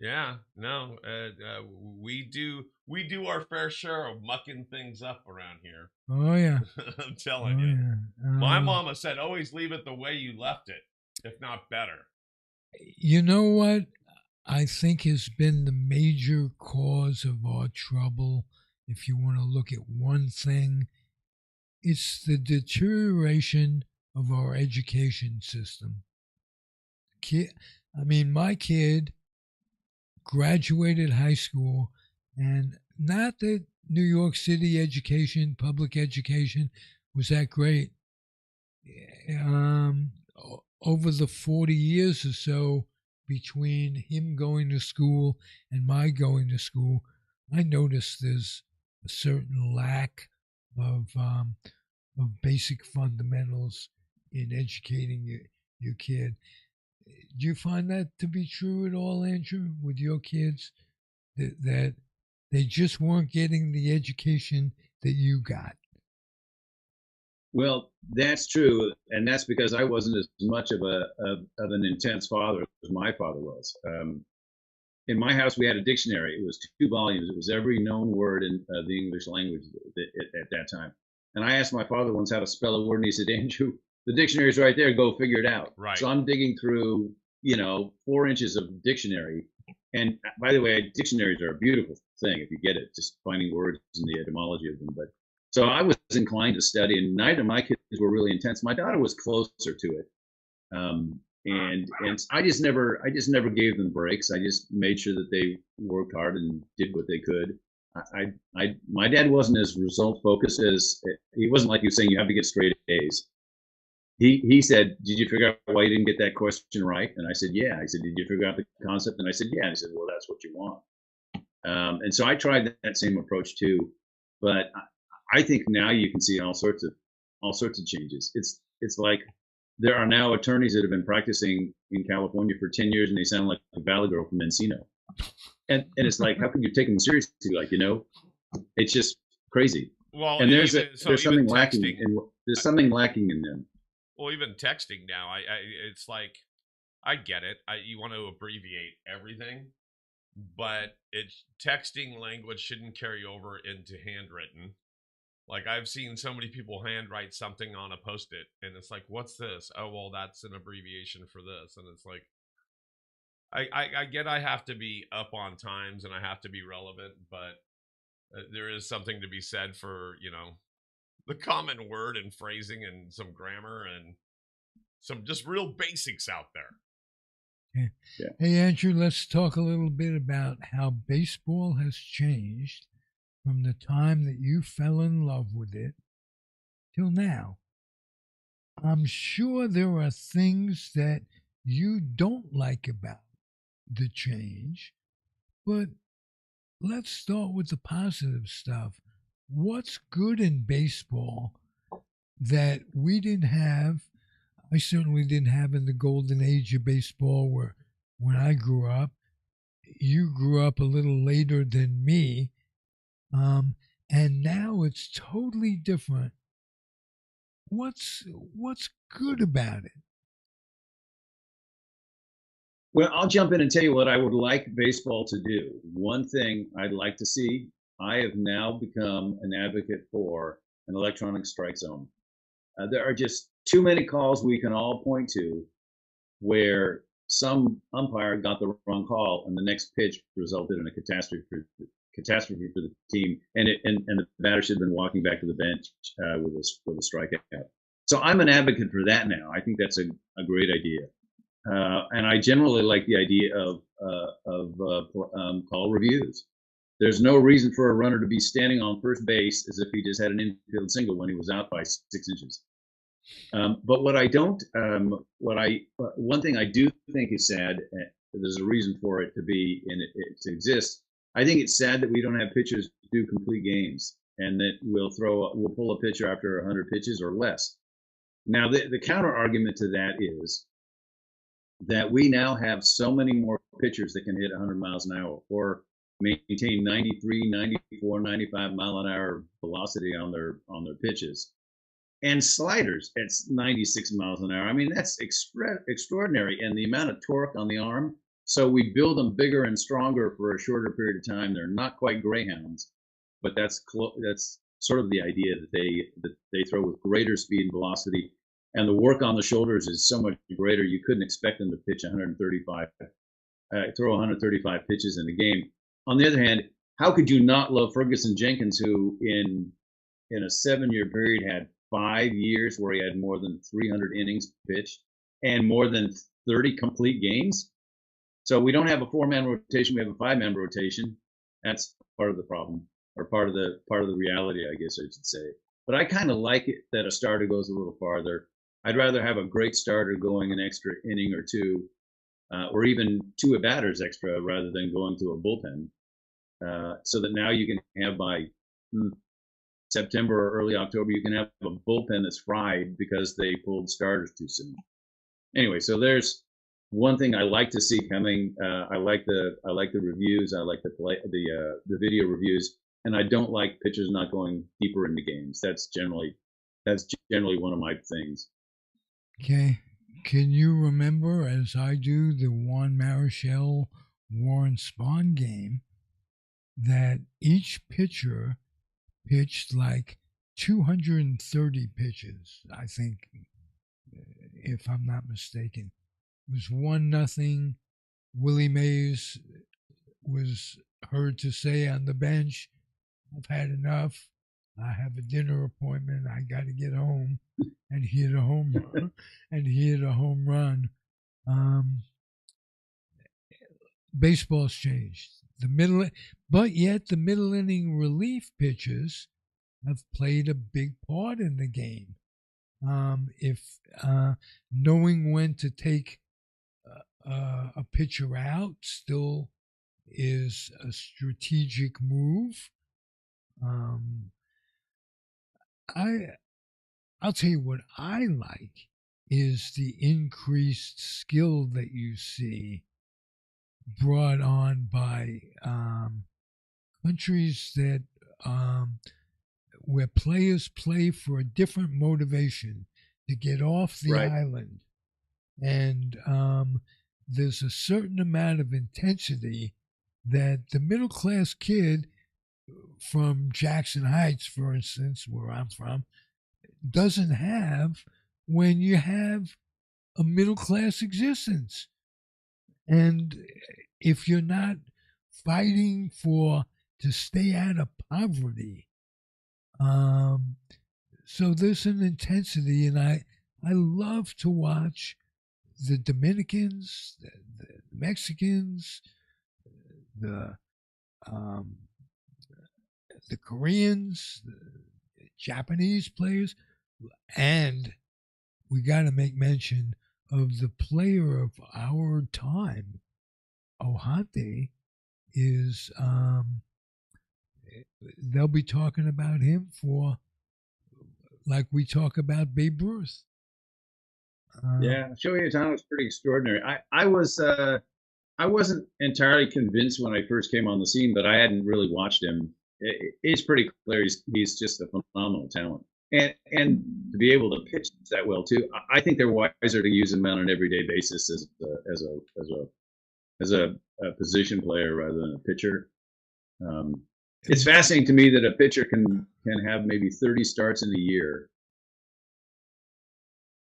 Yeah, no, we do our fair share of mucking things up around here. Oh yeah, I'm telling you. Yeah. My mama said, always leave it the way you left it, if not better. You know what I think has been the major cause of our trouble if you want to look at one thing, it's the deterioration of our education system. My kid graduated high school, and not that New York City education, public education, was that great. Over the 40 years or so between him going to school and my going to school, I noticed there's a certain lack of basic fundamentals in educating your kid. Do you find that to be true at all, Andrew, with your kids? That they just weren't getting the education that you got? Well, that's true, and that's because I wasn't as much of an intense father as my father was. In my house, we had a dictionary. It was 2 volumes. It was every known word in the English language at that time. And I asked my father once how to spell a word, and he said, "Andrew, the dictionary's right there. Go figure it out." Right. So I'm digging through, 4 inches of dictionary. And by the way, dictionaries are a beautiful thing if you get it, just finding words and the etymology of them. But so I was inclined to study, and neither of my kids were really intense. My daughter was closer to it. And I just never gave them breaks. I just made sure that they worked hard and did what they could. My dad wasn't as result focused as he wasn't like you saying you have to get straight A's. He said, "Did you figure out why you didn't get that question right?" And I said, "Yeah." He said, "Did you figure out the concept?" And I said, "Yeah." And he said, "Well, that's what you want." And so I tried that same approach too, but I think now you can see all sorts of changes. It's like there are now attorneys that have been practicing in California for 10 years, and they sound like the Valley Girl from Encino. And it's like, how can you take them seriously? It's just crazy. Well, and there's something texting, lacking, and there's something lacking in them. Well, even texting now, it's like, I get it. You want to abbreviate everything, but texting language shouldn't carry over into handwritten. Like, I've seen so many people handwrite something on a Post-it, and it's like, what's this? Oh, well, that's an abbreviation for this. And it's like, I get I have to be up on times and I have to be relevant, but there is something to be said for, the common word and phrasing and some grammar and some just real basics out there. Okay. Yeah. Hey, Andrew, let's talk a little bit about how baseball has changed from the time that you fell in love with it till now. I'm sure there are things that you don't like about the change, but let's start with the positive stuff. What's good in baseball that we didn't have? I certainly didn't have in the golden age of baseball where when I grew up. You grew up a little later than me. And now it's totally different. What's good about it? Well, I'll jump in and tell you what I would like baseball to do. One thing I'd like to see, I have now become an advocate for an electronic strike zone. There are just too many calls we can all point to where some umpire got the wrong call and the next pitch resulted in a catastrophe for the team, and the batter should have been walking back to the bench with a strikeout. So I'm an advocate for that now. I think that's a great idea. And I generally like the idea of call reviews. There's no reason for a runner to be standing on first base as if he just had an infield single when he was out by 6 inches. But what I don't, one thing I do think is sad. There's a reason for it to be and it to exist. I think it's sad that we don't have pitchers do complete games, and that we'll pull a pitcher after 100 pitches or less. Now, the counter argument to that is that we now have so many more pitchers that can hit 100 miles an hour or maintain 93, 94, 95 mile an hour velocity on their pitches, and sliders at 96 miles an hour. I mean, that's extraordinary, and the amount of torque on the arm. So we build them bigger and stronger for a shorter period of time. They're not quite greyhounds, but that's sort of the idea that they throw with greater speed and velocity, and the work on the shoulders is so much greater. You couldn't expect them to throw 135 pitches in a game. On the other hand, how could you not love Ferguson Jenkins, who in a 7-year period had 5 years where he had more than 300 innings pitched and more than 30 complete games? So we don't have a 4-man rotation; we have a 5-man rotation. That's part of the problem, or part of the reality, I guess I should say. But I kind of like it that a starter goes a little farther. I'd rather have a great starter going an extra inning or two, or even 2 at-batters extra, rather than going to a bullpen. So that now you can have by September or early October, you can have a bullpen that's fried because they pulled starters too soon. Anyway, so there's one thing I like to see coming. I like the reviews. I like the video reviews, and I don't like pitchers not going deeper into games. That's generally one of my things. Okay. Can you remember, as I do, the Juan Marichal Warren Spahn game, that each pitcher pitched like 230 pitches, I think, if I'm not mistaken. It was 1-0. Willie Mays was heard to say on the bench, I've had enough. I have a dinner appointment. I got to get home. And he hit a home run. Baseball's changed. But yet the middle inning relief pitches have played a big part in the game. If knowing when to take a pitcher out still is a strategic move. I'll tell you what I like is the increased skill that you see brought on by countries that where players play for a different motivation to get off the island, and there's a certain amount of intensity that the middle class kid from Jackson Heights, for instance, where I'm from, doesn't have when you have a middle class existence. And if you're not fighting to stay out of poverty, so there's an intensity, and I love to watch the Dominicans, the Mexicans, the Koreans, the Japanese players, and we got to make mention of the player of our time, Ohante. Is they'll be talking about him for like we talk about Babe Ruth. Yeah, Shohei Ohtani was pretty extraordinary. I wasn't entirely convinced when I first came on the scene, but I hadn't really watched him. It's pretty clear he's just a phenomenal talent, and to be able to pitch that well too. I think they're wiser to use him on an everyday basis as a position player rather than a pitcher. It's fascinating to me that a pitcher can have maybe 30 starts in a year,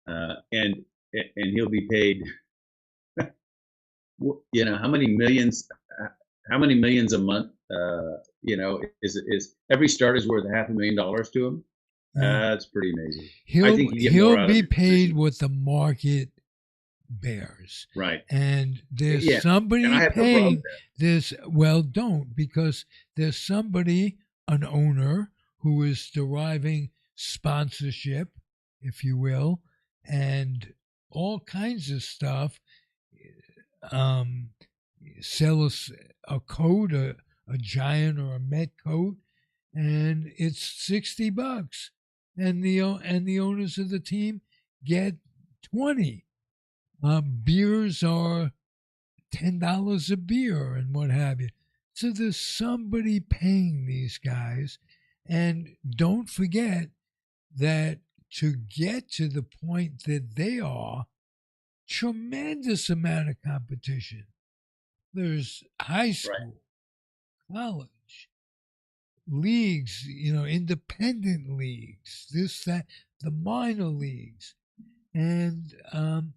and he'll be paid. How many millions a month? Is every start is worth $500,000 to him? That's pretty amazing. He'll be paid what the market bears, right? And there's somebody paying this. Well, don't, because there's somebody, an owner, who is deriving sponsorship, if you will, and all kinds of stuff. Sell us a coat, a Giant or a Met coat, and it's $60, and the owners of the team get 20. Beers are $10 a beer and what have you. So there's somebody paying these guys, and don't forget that to get to the point that they are, tremendous amount of competition. There's high school, college, leagues, independent leagues, this, that, the minor leagues. And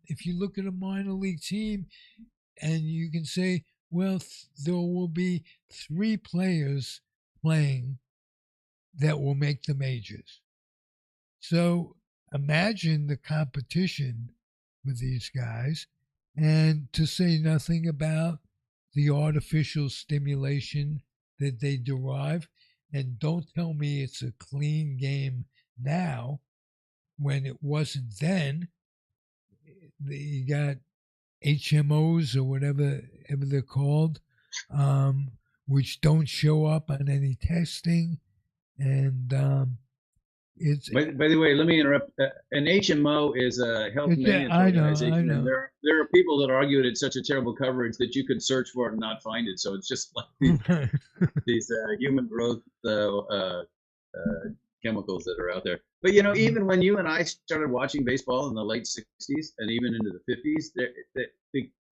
if you look at a minor league team and you can say, Well, there will be 3 players playing that will make the majors. So imagine the competition with these guys, and to say nothing about the artificial stimulation that they derive. And don't tell me it's a clean game now when it wasn't then. You got HMOs or whatever they're called, which don't show up on any testing, and it's. By the way, let me interrupt. An HMO is a health management I know, organization, and there are people that argue it's such a terrible coverage that you could search for it and not find it. So it's just like these human growth chemicals that are out there. But even when you and I started watching baseball in the late '60s and even into the '50s,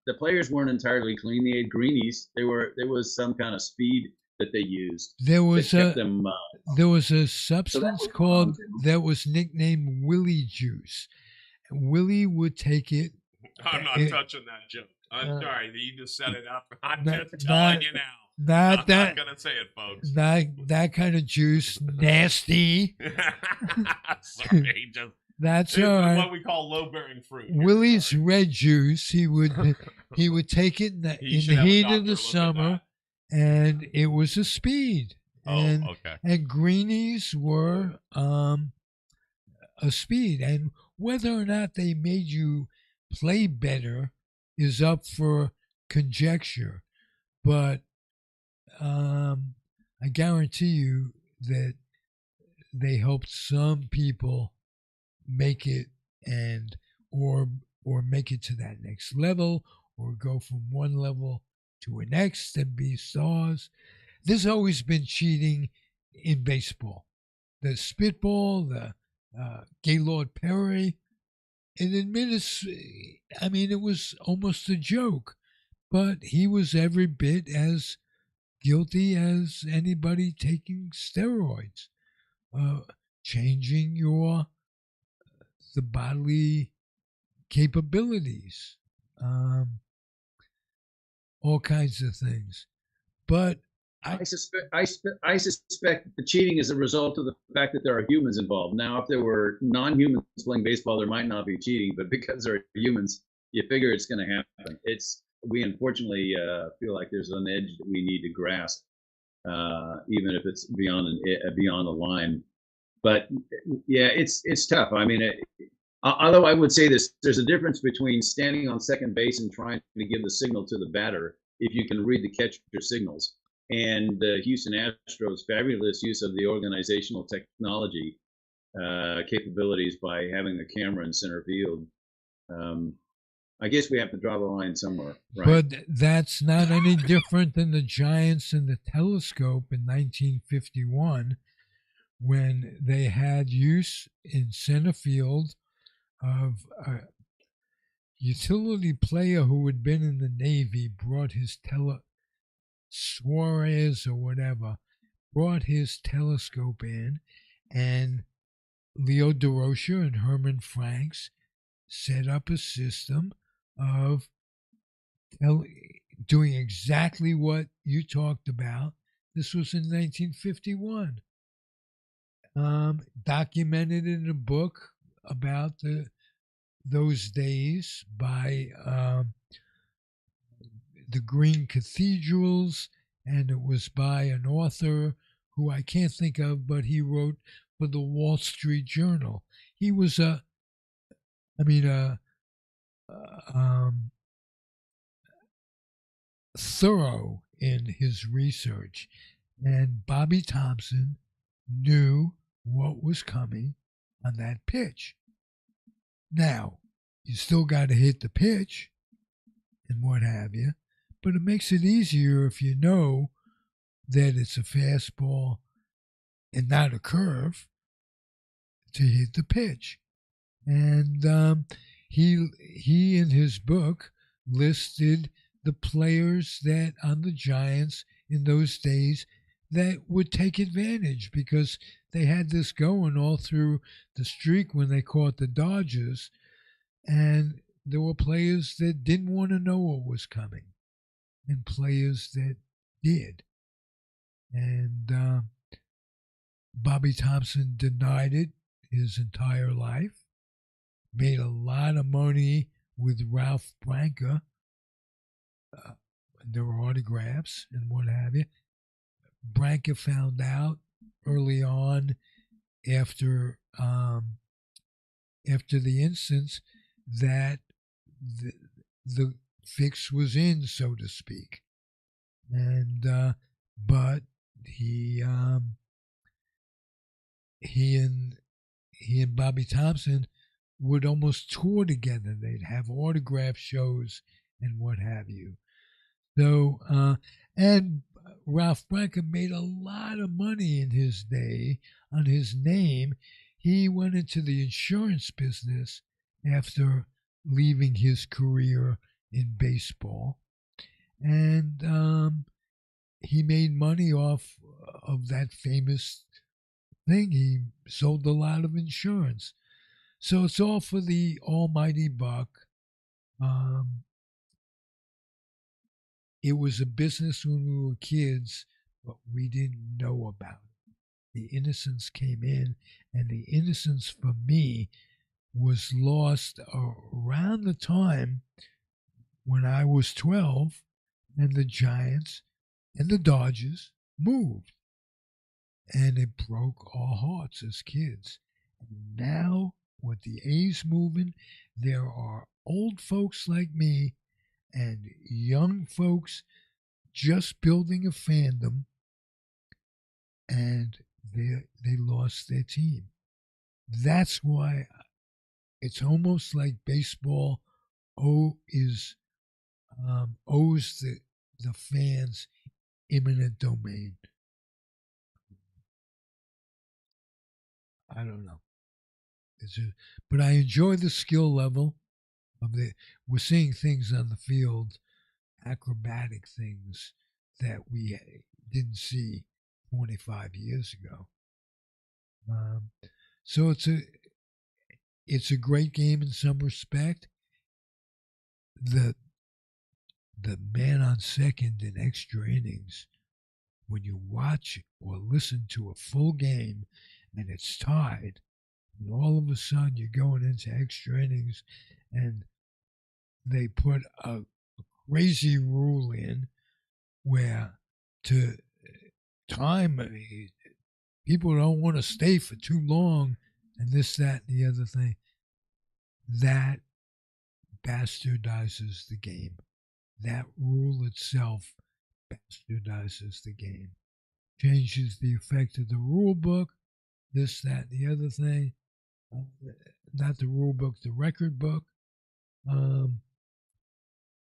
the players weren't entirely clean. They had greenies. There was some kind of speed that they used. There was a them, there was a substance called that was nicknamed Willie juice. Willie would take it. I'm not touching that joke. I'm sorry, you just set it up. I'm just telling you now. Not I'm not gonna say it, folks. That kind of juice, nasty. Sorry, that's all right. What we call low-bearing fruit. Willie's red juice. He would take it in the heat of the summer, and it was a speed. And, okay. And greenies were a speed, and whether or not they made you play better is up for conjecture, but I guarantee you that they helped some people make it or make it to that next level, or go from one level to a next and be stars. There's always been cheating in baseball. The spitball, the Gaylord Perry, and it was almost a joke, but he was every bit as guilty as anybody taking steroids, changing the bodily capabilities, all kinds of things. But I suspect the cheating is a result of the fact that there are humans involved. Now, if there were non-humans playing baseball, there might not be cheating, but because there are humans, you figure it's going to happen. We unfortunately feel like there's an edge that we need to grasp, even if it's beyond the line. But yeah, it's tough. I mean, although I would say this, there's a difference between standing on second base and trying to give the signal to the batter if you can read the catcher signals, and the Houston Astros' fabulous use of the organizational technology capabilities by having a camera in center field. I guess we have to draw the line somewhere, right? But that's not any different than the Giants and the telescope in 1951, when they had use in center field of a utility player who had been in the Navy, brought his Suarez or whatever, brought his telescope in, and Leo DeRocher and Herman Franks set up a system of doing exactly what you talked about. This was in 1951. Documented in a book about those days by the Green Cathedrals, and it was by an author who I can't think of, but he wrote for the Wall Street Journal. He was thorough in his research, and Bobby Thompson knew what was coming on that pitch. Now, you still got to hit the pitch and what have you, but it makes it easier if you know that it's a fastball and not a curve to hit the pitch. And he in his book listed the players that on the Giants in those days that would take advantage, because they had this going all through the streak when they caught the Dodgers, and there were players that didn't want to know what was coming. and players that did. And Bobby Thompson denied it his entire life, made a lot of money with Ralph Branca. There were autographs and what have you. Branca found out early on after after the instance that the fix was in, so to speak, and but he he and Bobby Thompson would almost tour together. They'd have autograph shows and what have you. So and Ralph Branca made a lot of money in his day on his name. He went into the insurance business after leaving his career in baseball, and he made money off of that famous thing. He sold a lot of insurance, so it's all for the almighty buck. Um, it was a business when we were kids, but we didn't know about it. The innocence came in, and the innocence for me was lost around the time when I was 12 and the Giants and the Dodgers moved. And it broke our hearts as kids. And now, with the A's moving, there are old folks like me and young folks just building a fandom, and they lost their team. That's why it's almost like baseball owes the fans imminent domain. I don't know. But I enjoy the skill level of the. We're seeing things on the field, acrobatic things that we didn't see 25 years ago. So it's a great game in some respect. The man on second in extra innings, when you watch or listen to a full game and it's tied, and all of a sudden you're going into extra innings and they put a crazy rule in where to time people don't want to stay for too long and this, that, and the other thing. That bastardizes the game. That rule itself bastardizes the game. Changes the effect of the rule book, this, that, and the other thing. Not the rule book, the record book.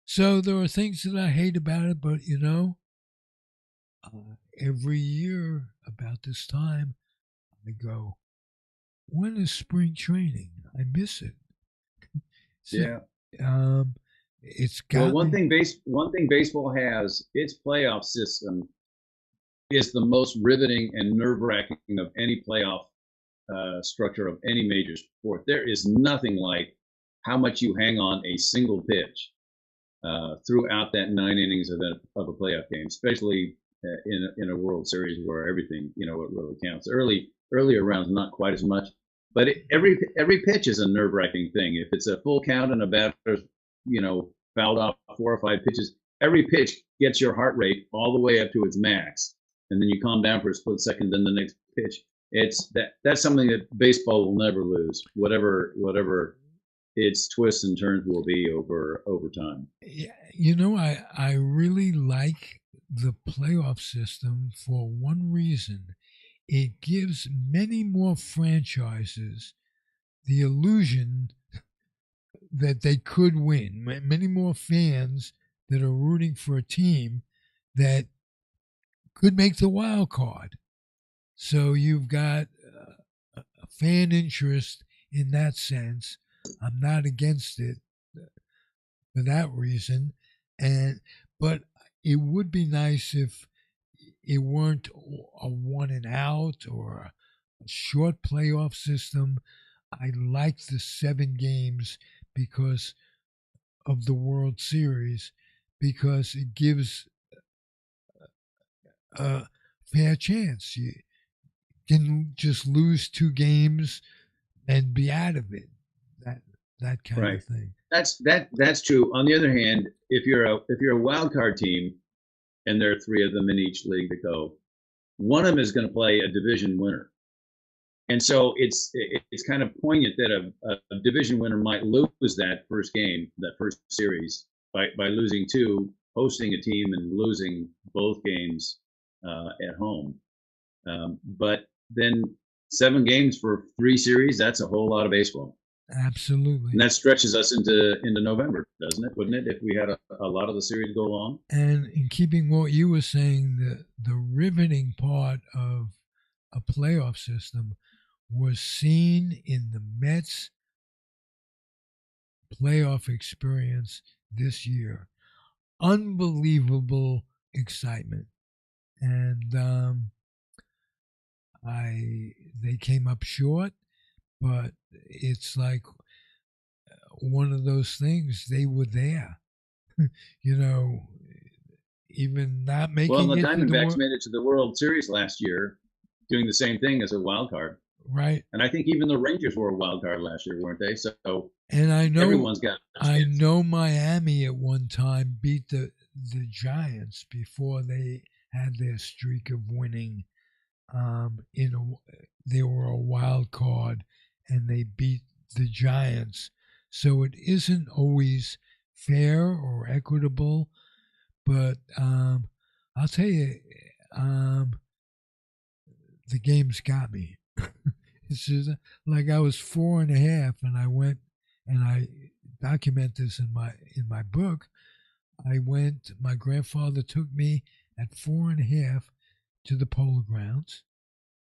So there are things that I hate about it, but every year about this time, I go, when is spring training? I miss it. So, Yeah. It's got one thing baseball has, its playoff system is the most riveting and nerve-wracking of any playoff structure of any major sport. There is nothing like how much you hang on a single pitch throughout that 9 innings of a playoff game, especially in a World Series where everything it really counts. Earlier rounds not quite as much, but every pitch is a nerve-wracking thing. If it's a full count and a batter's fouled off 4 or 5 pitches, every pitch gets your heart rate all the way up to its max, and then you calm down for a split second. Then the next pitch. That's something that baseball will never lose, whatever its twists and turns will be over time. I really like the playoff system for one reason. It gives many more franchises the illusion that they could win. Many more fans that are rooting for a team that could make the wild card. So you've got a fan interest in that sense. I'm not against it for that reason, but it would be nice if it weren't a one and out or a short playoff system. I like the 7 games because of the World Series, because it gives a fair chance. You can just lose 2 games and be out of it. That kind Right. of thing. That's true. On the other hand, if you're a wild card team, and there are 3 of them in each league that go, one of them is going to play a division winner, and so it's kind of poignant that a division winner might lose that first game, that first series, by losing 2, hosting a team and losing both games at home. But then 7 games for 3 series—that's a whole lot of baseball. Absolutely. And that stretches us into November, doesn't it? Wouldn't it, if we had a lot of the series go long? And in keeping what you were saying, the riveting part of a playoff system was seen in the Mets playoff experience this year. Unbelievable excitement. And they came up short, but it's like one of those things. They were there, you know, even not Well, making the it to the Diamondbacks made it to the World Series last year, doing the same thing as a wild card. right. And I think even the Rangers were a wild card last year, weren't they? So And everyone's got a I chance. know Miami at one time beat the Giants before they had their streak of winning. They were a wild card, and they beat the Giants. So it isn't always fair or equitable, but I'll tell you, the game's got me. It's just like I was 4.5, and I went and I document this in my book. I went. My grandfather took me at 4.5 to the Polo Grounds,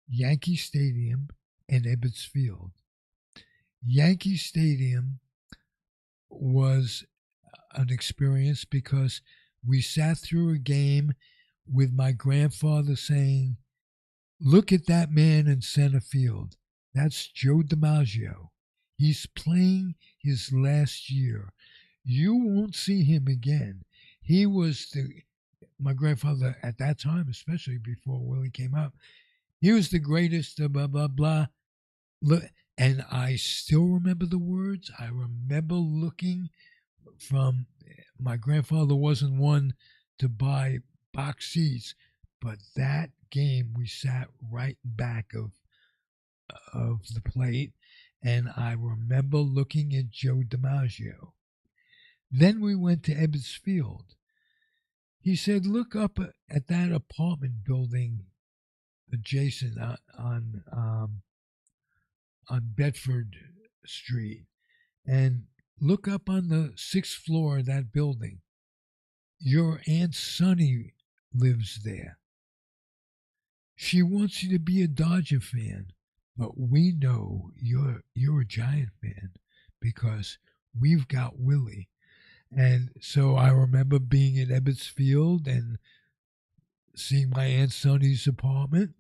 Yankee Stadium, and Ebbets Field. Yankee Stadium was an experience because we sat through a game with my grandfather saying, "Look at that man in center field. That's Joe DiMaggio. He's playing his last year. You won't see him again." He was my grandfather at that time, especially before Willie came up. He was the greatest, blah, blah, blah. And I still remember the words. I remember looking from, my grandfather wasn't one to buy box seats, but that game we sat right back of the plate, and I remember looking at Joe DiMaggio. Then we went to Ebbets Field. He said, "Look up at that apartment building adjacent on Bedford Street, and look up on the 6th floor of that building. Your Aunt Sonny lives there. She wants you to be a Dodger fan, but we know you're a Giant fan because we've got Willie." And so I remember being at Ebbets Field and seeing my Aunt Sonny's apartment,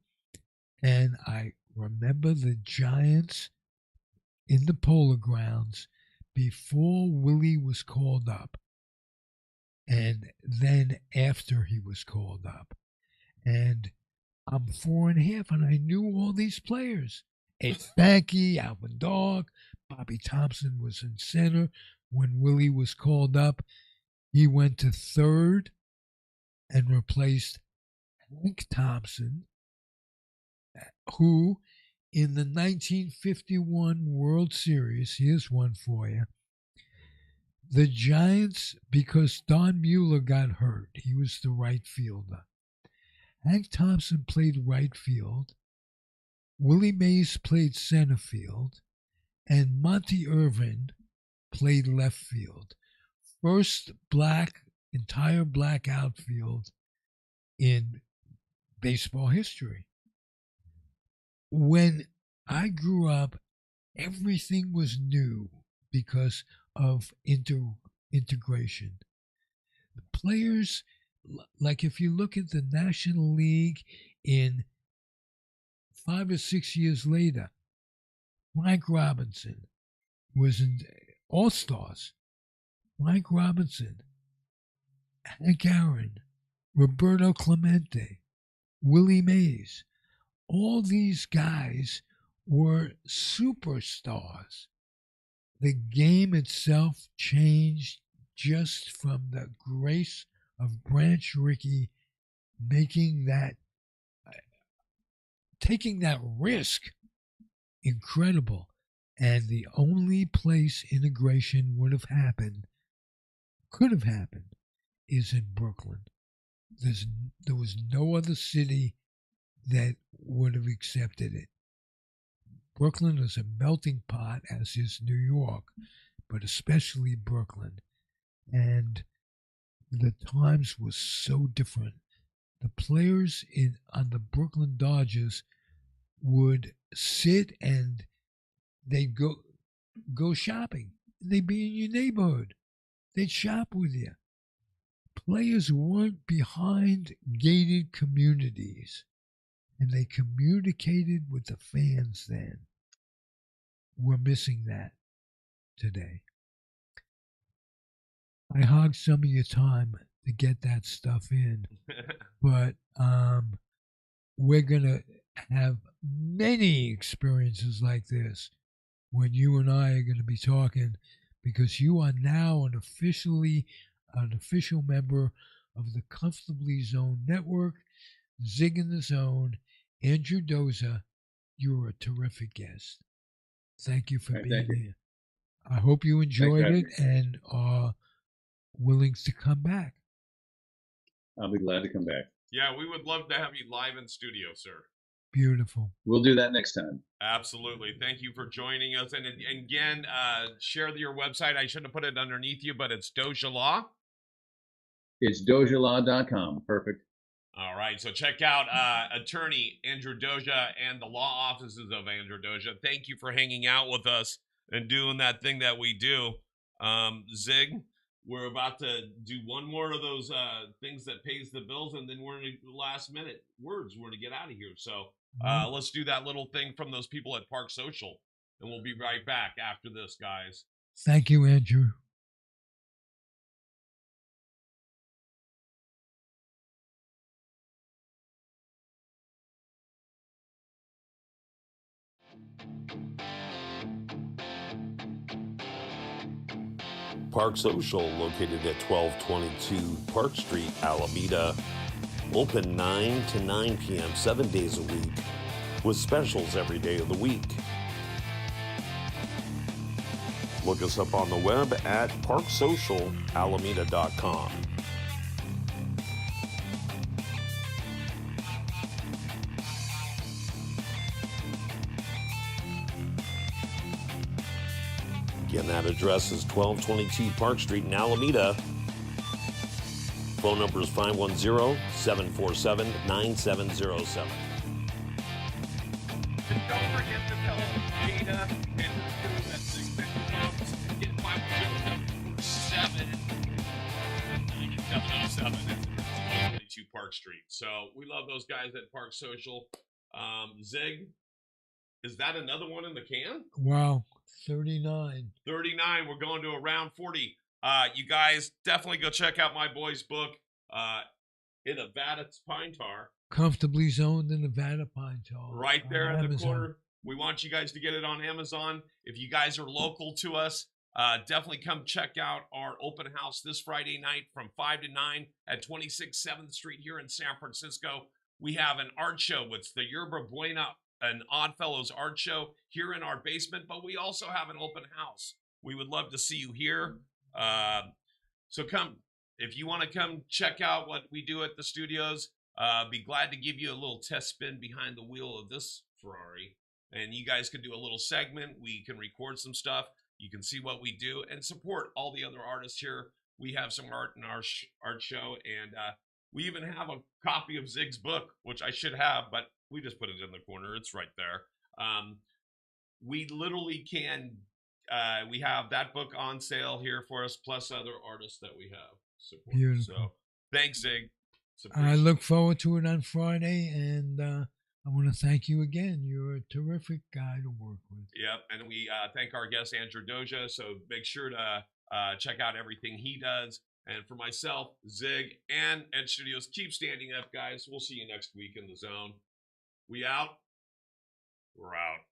and I remember the Giants in the Polo Grounds before Willie was called up, and then after he was called up. And I'm 4.5, and I knew all these players. Ed Banky, Alvin Dog, Bobby Thompson was in center. When Willie was called up, he went to third and replaced Hank Thompson, who in the 1951 World Series, here's one for you. The Giants, because Don Mueller got hurt, he was the right fielder. Hank Thompson played right field. Willie Mays played center field. And Monty Irvin played left field. First entire black outfield in baseball history. When I grew up, everything was new because of integration. The players, like if you look at the National League in 5 or 6 years later, Frank Robinson was in All-Stars. Frank Robinson, Hank Aaron, Roberto Clemente, Willie Mays. All these guys were superstars. The game itself changed just from the grace of Branch Rickey making that, taking that risk incredible. And the only place integration would have happened, could have happened, is in Brooklyn. There was no other city that would have accepted it. Brooklyn is a melting pot, as is New York, but especially Brooklyn. And the times were so different. The players on the Brooklyn Dodgers would sit and they'd go shopping. They'd be in your neighborhood. They'd shop with you. Players weren't behind gated communities, and they communicated with the fans then. We're missing that today. I hogged some of your time to get that stuff in, but we're going to have many experiences like this when you and I are going to be talking, because you are now an official member of the Comfortably Zone Network. Zig in the Zone, Andrew Doza, you're a terrific guest. Thank you for being here. I hope you enjoyed it and are willing to come back. I'll be glad to come back. Yeah, we would love to have you live in studio, sir. Beautiful. We'll do that next time. Absolutely. Thank you for joining us. And again, share your website. I shouldn't have put it underneath you, but it's Doja Law. It's dojalaw.com. Perfect. All right. So check out attorney Andrew Doja and the law offices of Andrew Doja. Thank you for hanging out with us and doing that thing that we do. Zig, we're about to do one more of those things that pays the bills, and then we're in the last minute words. We're going to get out of here. So let's do that little thing from those people at Park Social, and we'll be right back after this, guys. Thank you, Andrew. Park Social, located at 1222 Park Street, Alameda. Open 9 to 9 p.m. 7 days a week, with specials every day of the week. Look us up on the web at parksocialalameda.com. Again, that address is 1222 Park Street in Alameda. Phone number is 510-747-9707. And don't forget to tell Jada and her crew that 650 get 507 22 Park Street. So we love those guys at Park Social. Zig, is that another one in the can? Wow, 39. 39. We're going to around 40. You guys definitely go check out my boy's book, In Nevada Pine Tar. Comfortably Zoned in Nevada Pine Tar. Right there at the corner. We want you guys to get it on Amazon. If you guys are local to us, definitely come check out our open house this Friday night from 5 to 9 at 26 7th Street here in San Francisco. We have an art show. It's the Yerba Buena and Oddfellows art show here in our basement, but we also have an open house. We would love to see you here. So come, if you want to come check out what we do at the studios, be glad to give you a little test spin behind the wheel of this Ferrari. And you guys can do a little segment. We can record some stuff. You can see what we do and support all the other artists here. We have some art in our art show, and we even have a copy of Zig's book, which I should have, but we just put it in the corner. It's right there. We literally can, we have that book on sale here for us, plus other artists that we have support. Beautiful. So thanks, Zig. I look forward to it on Friday, and I want to thank you again. You're a terrific guy to work with. Yep, and we thank our guest, Andrew Doja. So make sure to check out everything he does. And for myself, Zig, and Ed Studios, keep standing up, guys. We'll see you next week in the zone. We out. We're out.